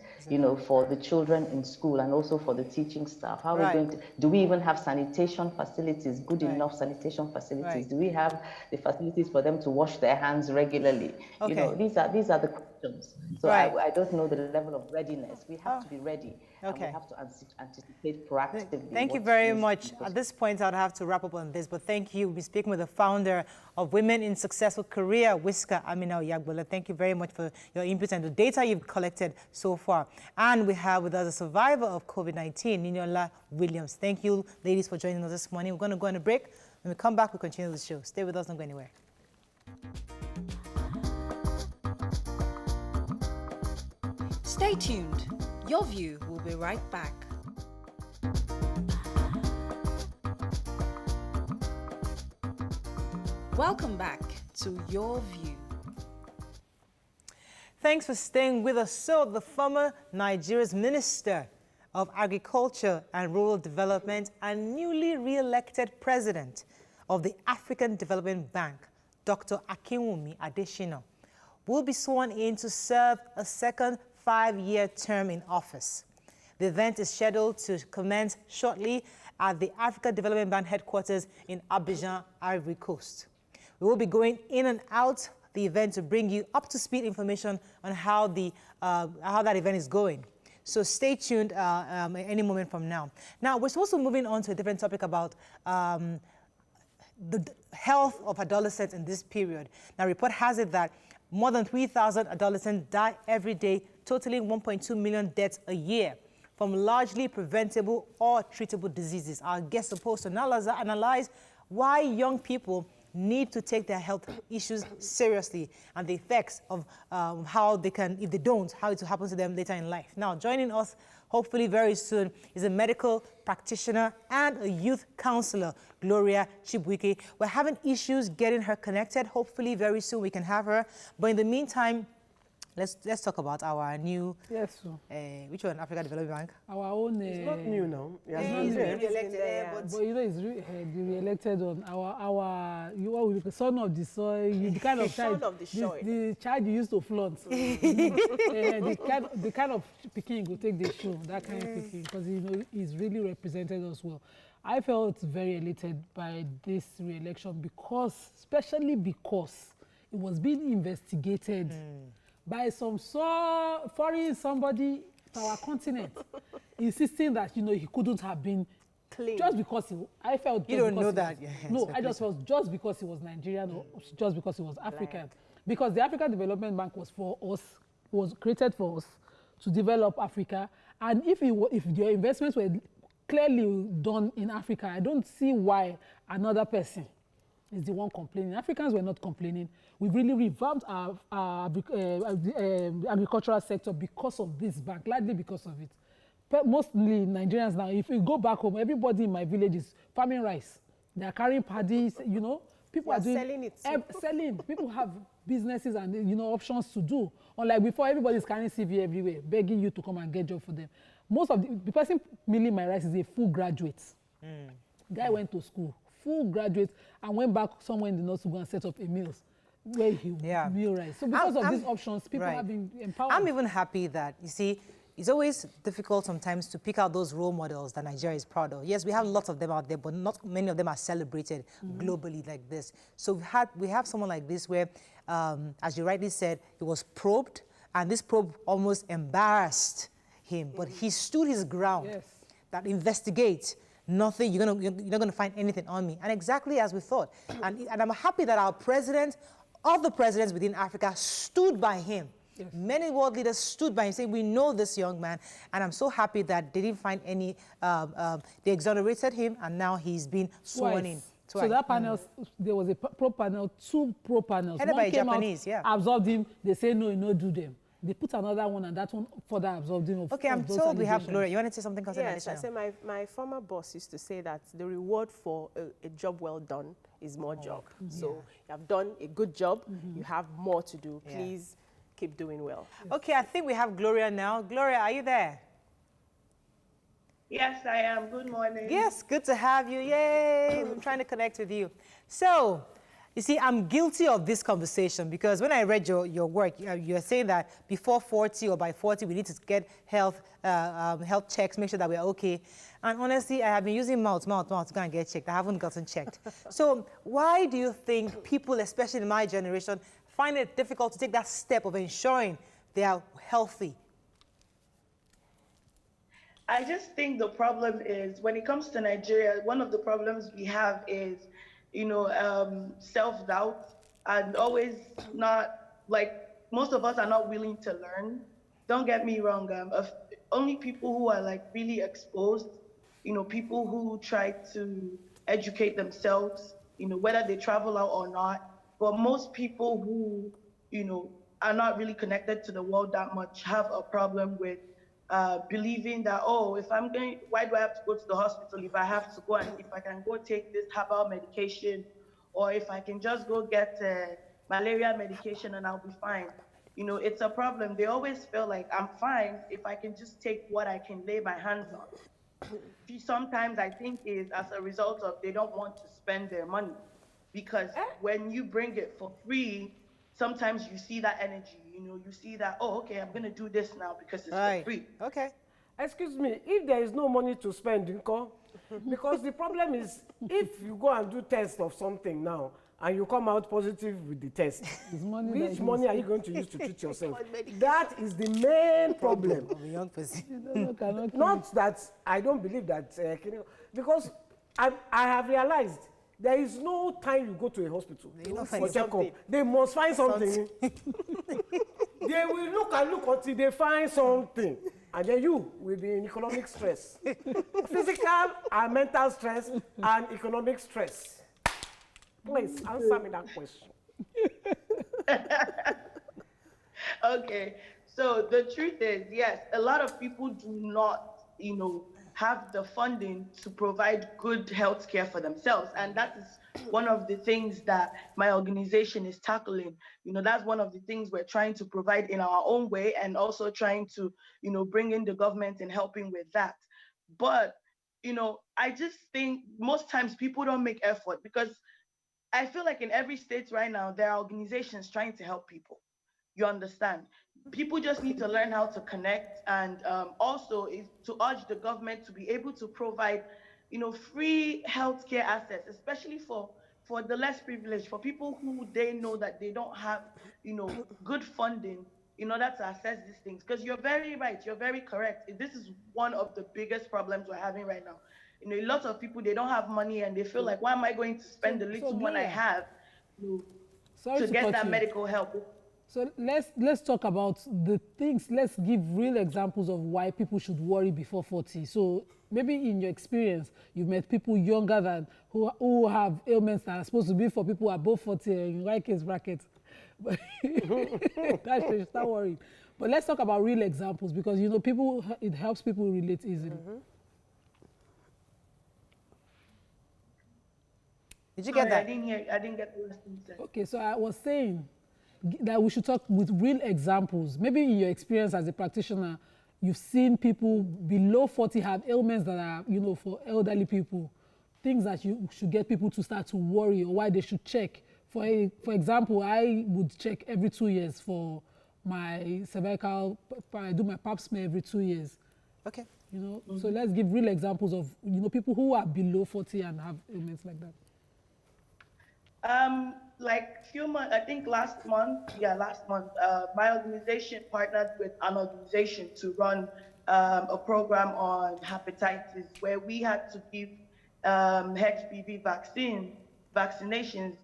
for the children in school and also for the teaching staff? How are we going to, do we even have sanitation facilities, good enough sanitation facilities? Do we have the facilities for them to wash their hands regularly? Okay. These are the questions. So I don't know the level of readiness. We have to be ready. Okay. And we have to anticipate proactively. Thank you very much. At this point, I'd have to wrap up on this, but thank you. We're speaking with the founder of Women in Successful Career, WISCAR, Amina Oyagbola. Thank you very much for your input and the data you've collected so far. And we have with us a survivor of COVID-19, Niniola Williams. Thank you, ladies, for joining us this morning. We're going to go on a break. When we come back, we continue the show. Stay with us, don't go anywhere. Stay tuned. Your View will be right back. Welcome back to Your View. Thanks for staying with us. So, the former Nigeria's Minister of Agriculture and Rural Development and newly re-elected President of the African Development Bank, Dr. Akinwumi Adesina, will be sworn in to serve a second 5-year term in office. The event is scheduled to commence shortly at the Africa Development Bank headquarters in Abidjan, Ivory Coast. We will be going in and out the event to bring you up-to-speed information on how that event is going. So stay tuned any moment from now. Now, we're also moving on to a different topic about the health of adolescents in this period. Now, report has it that more than 3,000 adolescents die every day, totaling 1.2 million deaths a year from largely preventable or treatable diseases. Our guest is supposed to analyze why young people need to take their health issues seriously and the effects of how they can, if they don't, how it will happen to them later in life. Now, joining us hopefully very soon is a medical practitioner and a youth counselor, Gloria Chibuike. We're having issues getting her connected. Hopefully very soon we can have her. But in the meantime, let's talk about our new, which one, Africa Development Bank? Our own. It's not new now. Yeah, he's been re-elected, but you know, he's re-elected on our son of the soil, the kind of child, the child you used to flaunt. the kind of picking will take the show, that kind of picking, because you know he's really represented us well. I felt very elated by this re-election especially because it was being investigated by some foreign somebody to our continent, insisting that, you know, he couldn't have been clean. Just because I felt... You don't know that. No, I just felt just because he was Nigerian or just because he was African. Because the African Development Bank was for us, was created for us to develop Africa. And if your investments were clearly done in Africa, I don't see why another person is the one complaining. Africans were not complaining. We've really revamped our agricultural sector because of this bank, largely because of it. But mostly Nigerians now, if you go back home, everybody in my village is farming rice. They are carrying paddies, you know. People are doing selling it. Selling. People have businesses and, you know, options to do. Unlike before, everybody's carrying CV everywhere, begging you to come and get job for them. Most of the person milling my rice is a full graduate. Guy went to school, full graduate, and went back somewhere in the north to go and set up a mills where he mill rice. So because of these options, people have been empowered. I'm even happy that, you see, it's always difficult sometimes to pick out those role models that Nigeria is proud of. Yes, we have lots of them out there, but not many of them are celebrated globally like this. So we have someone like this where, as you rightly said, he was probed, and this probe almost embarrassed him, but he stood his ground. That investigate. Nothing, you're not going to find anything on me. And exactly as we thought. And I'm happy that our president, all the presidents within Africa, stood by him. Many world leaders stood by him, saying, we know this young man. And I'm so happy that they didn't find any, they exonerated him, and now he's been sworn in. So that panel, there was a pro panel, 2 pro panels. Headed by a Japanese, absorbed him, they say, no, you don't do them. They put another one, and that one further absorbed him. Okay, I'm told we have Gloria. You want to say something concerning Yes, I say my former boss used to say that the reward for a job well done is more job. So you have done a good job, you have more to do. Please keep doing well. Okay, I think we have Gloria now. Gloria, are you there? Yes, I am. Good morning. Yes, good to have you. Yay! I'm trying to connect with you. So, you see, I'm guilty of this conversation because when I read your work, you're saying that before 40 or by 40, we need to get health checks, make sure that we're okay. And honestly, I have been using mouth to go and get checked. I haven't gotten checked. So why do you think people, especially in my generation, find it difficult to take that step of ensuring they are healthy? I just think the problem is, when it comes to Nigeria, one of the problems we have is, you know, self-doubt, and always not, like, most of us are not willing to learn. Don't get me wrong, only people who are like really exposed, you know, people who try to educate themselves, you know, whether they travel out or not. But most people who, you know, are not really connected to the world that much have a problem with believing that, oh, if I'm going, why do I have to go to the hospital if I have to go, and if I can go take this herbal medication, or if I can just go get malaria medication and I'll be fine. You know, it's a problem. They always feel like I'm fine if I can just take what I can lay my hands on. Sometimes I think is as a result of they don't want to spend their money, because when you bring it for free, sometimes you see that energy. You know, you see that, oh, okay, I'm going to do this now because it's for free. Okay. Excuse me, if there is no money to spend, Because the problem is, if you go and do test of something now, and you come out positive with the test, which money are you going to use to treat yourself? That is the main problem. Of a young person. Not that I don't believe that, because I have realized there is no time you go to a hospital for checkup. They must find something. They will look and look until they find something. And then you will be in economic stress. Physical and mental stress and economic stress. Please answer me that question. Okay, so the truth is, yes, a lot of people do not, have the funding to provide good health care for themselves. And that is one of the things that my organization is tackling. That's one of the things we're trying to provide in our own way, and also trying to, bring in the government and helping with that. But, I just think most times people don't make effort, because I feel like in every state right now, there are organizations trying to help people. You understand? People just need to learn how to connect, and also is to urge the government to be able to provide, free healthcare access, especially for the less privileged, for people who they know that they don't have, good funding in order to access these things. Because you're very right, you're very correct. This is one of the biggest problems we're having right now. A lot of people, they don't have money, and they feel like, why am I going to spend the little money I have to get that medical help? So let's talk about the things. Let's give real examples of why people should worry before 40. So maybe in your experience, you've met people younger than who have ailments that are supposed to be for people above 40 in my case bracket. That should start worrying. But let's talk about real examples, because people, it helps people relate easily. Did you get that? I didn't get the last thing. Okay, so I was saying that we should talk with real examples. Maybe in your experience as a practitioner, you've seen people below 40 have ailments that are, for elderly people, things that you should get people to start to worry, or why they should check. For example, I would check every 2 years for my cervical. I do my pap smear every 2 years. Okay. So let's give real examples of, people who are below 40 and have ailments like that. Like few months, I think last month, my organization partnered with an organization to run a program on hepatitis, where we had to give HPV vaccinations,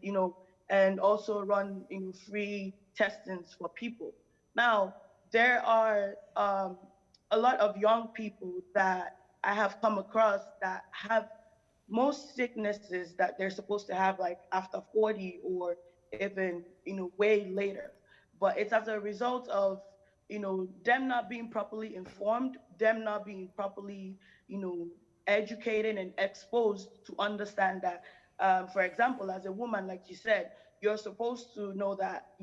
and also run free testings for people. Now, there are a lot of young people that I have come across that have most sicknesses that they're supposed to have like after 40 or even, way later. But it's as a result of, them not being properly informed, them not being properly, educated and exposed to understand that, for example, as a woman, like you said, you're supposed to know that,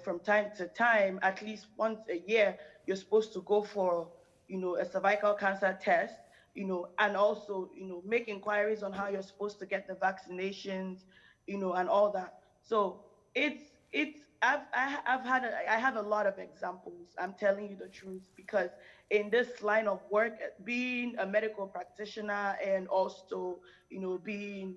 from time to time, at least once a year, you're supposed to go for, a cervical cancer test, and also, make inquiries on how you're supposed to get the vaccinations, and all that. So I have a lot of examples. I'm telling you the truth, because in this line of work, being a medical practitioner and also, being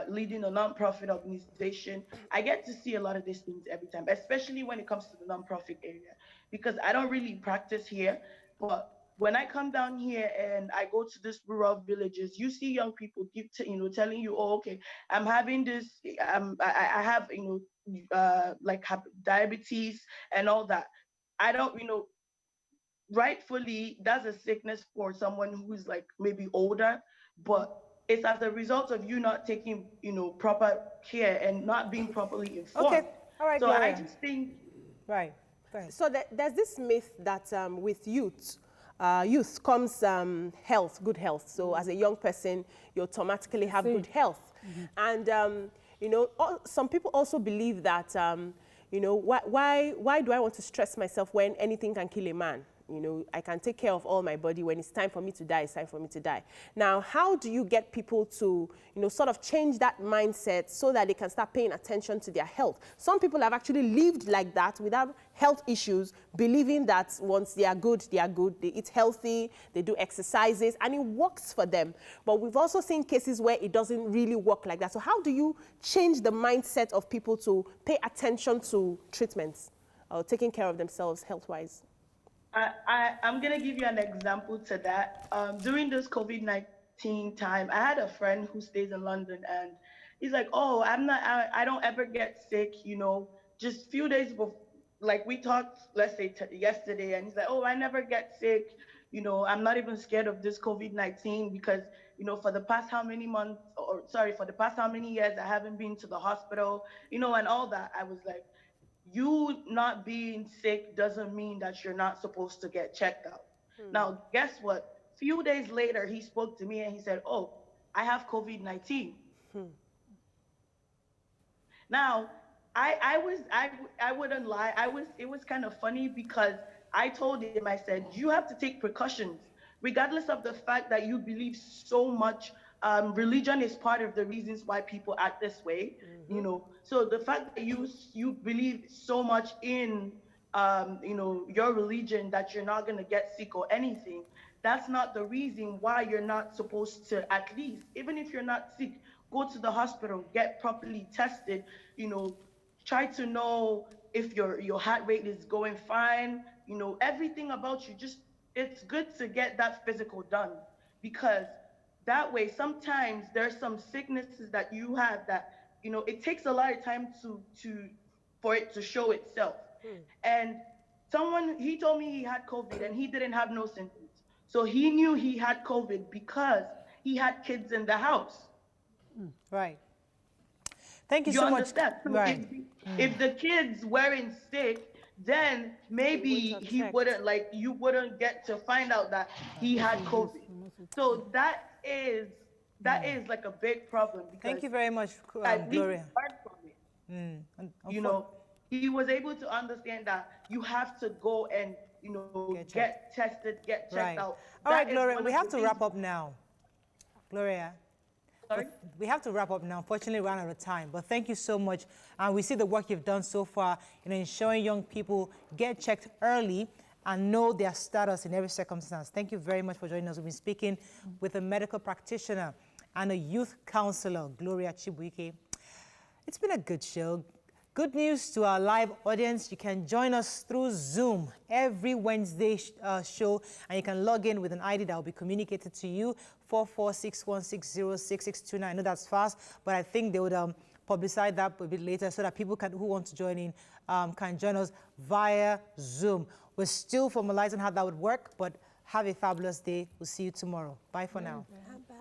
leading a nonprofit organization, I get to see a lot of these things every time, especially when it comes to the nonprofit area, because I don't really practice here, but when I come down here and I go to these rural villages, you see young people telling you, oh, okay, I'm having this, I have, like diabetes and all that. I don't, rightfully, that's a sickness for someone who's like maybe older, but it's as a result of you not taking, proper care and not being properly informed. Okay, all right. So Gloria. I just think. Right. Right. So there's this myth that with youth comes health, good health. So as a young person, you automatically have good health. And, some people also believe that, why do I want to stress myself when anything can kill a man? you know, I can take care of all my body. When it's time for me to die, it's time for me to die. Now, how do you get people to, you know, sort of change that mindset so that they can start paying attention to their health? Some people have actually lived like that without health issues, believing that once they are good, they eat healthy, they do exercises, and it works for them. But we've also seen cases where it doesn't really work like that. So how do you change the mindset of people to pay attention to treatments or taking care of themselves health-wise? I'm going to give you an example to that. During this COVID-19 time, I had a friend who stays in London, and he's like, oh, I don't ever get sick, you know, just few days before, like we talked, let's say yesterday, and he's like, oh, I never get sick, you know, I'm not even scared of this COVID-19 because, you know, for the past how many months, or sorry, for the past how many years, I haven't been to the hospital, you know, and all that. I was like, you not being sick doesn't mean that you're not supposed to get checked out. Now, guess what? Few days later, he spoke to me and he said, oh, I have COVID-19. Now, I wouldn't lie. It was kind of funny because I told him, I said, you have to take precautions, regardless of the fact that you believe so much. Religion is part of the reasons why people act this way, you know. So the fact that you believe so much in, you know, your religion that you're not gonna get sick or anything, that's not the reason why you're not supposed to, at least, even if you're not sick, go to the hospital, get properly tested, you know, try to know if your heart rate is going fine, you know, everything about you. Just, it's good to get that physical done, because that way, sometimes there's some sicknesses that you have that, you know, it takes a lot of time for it to show itself. And he told me he had COVID and he didn't have no symptoms. So he knew he had COVID because he had kids in the house. Right. Thank you so much. Understand? So right. If the kids weren't sick, then maybe you wouldn't get to find out that he had COVID. So that is like a big problem. Thank you very much, Gloria. You know, he was able to understand that you have to go and, you know, get tested, get checked out. All right, Gloria, we have to wrap up now. Gloria. Sorry? We have to wrap up now. Unfortunately, we're out of time. But thank you so much. And we see the work you've done so far in ensuring young people get checked early and know their status in every circumstance. Thank you very much for joining us. We've been speaking with a medical practitioner and a youth counselor, Gloria Chibuike. It's been a good show. Good news to our live audience. You can join us through Zoom every Wednesday show, and you can log in with an ID that will be communicated to you, 44616066629. I know that's fast, but I think they would publicize that a bit later so that people who want to join in can join us via Zoom. We're still formalizing how that would work, but have a fabulous day. We'll see you tomorrow. Bye for now. Bye.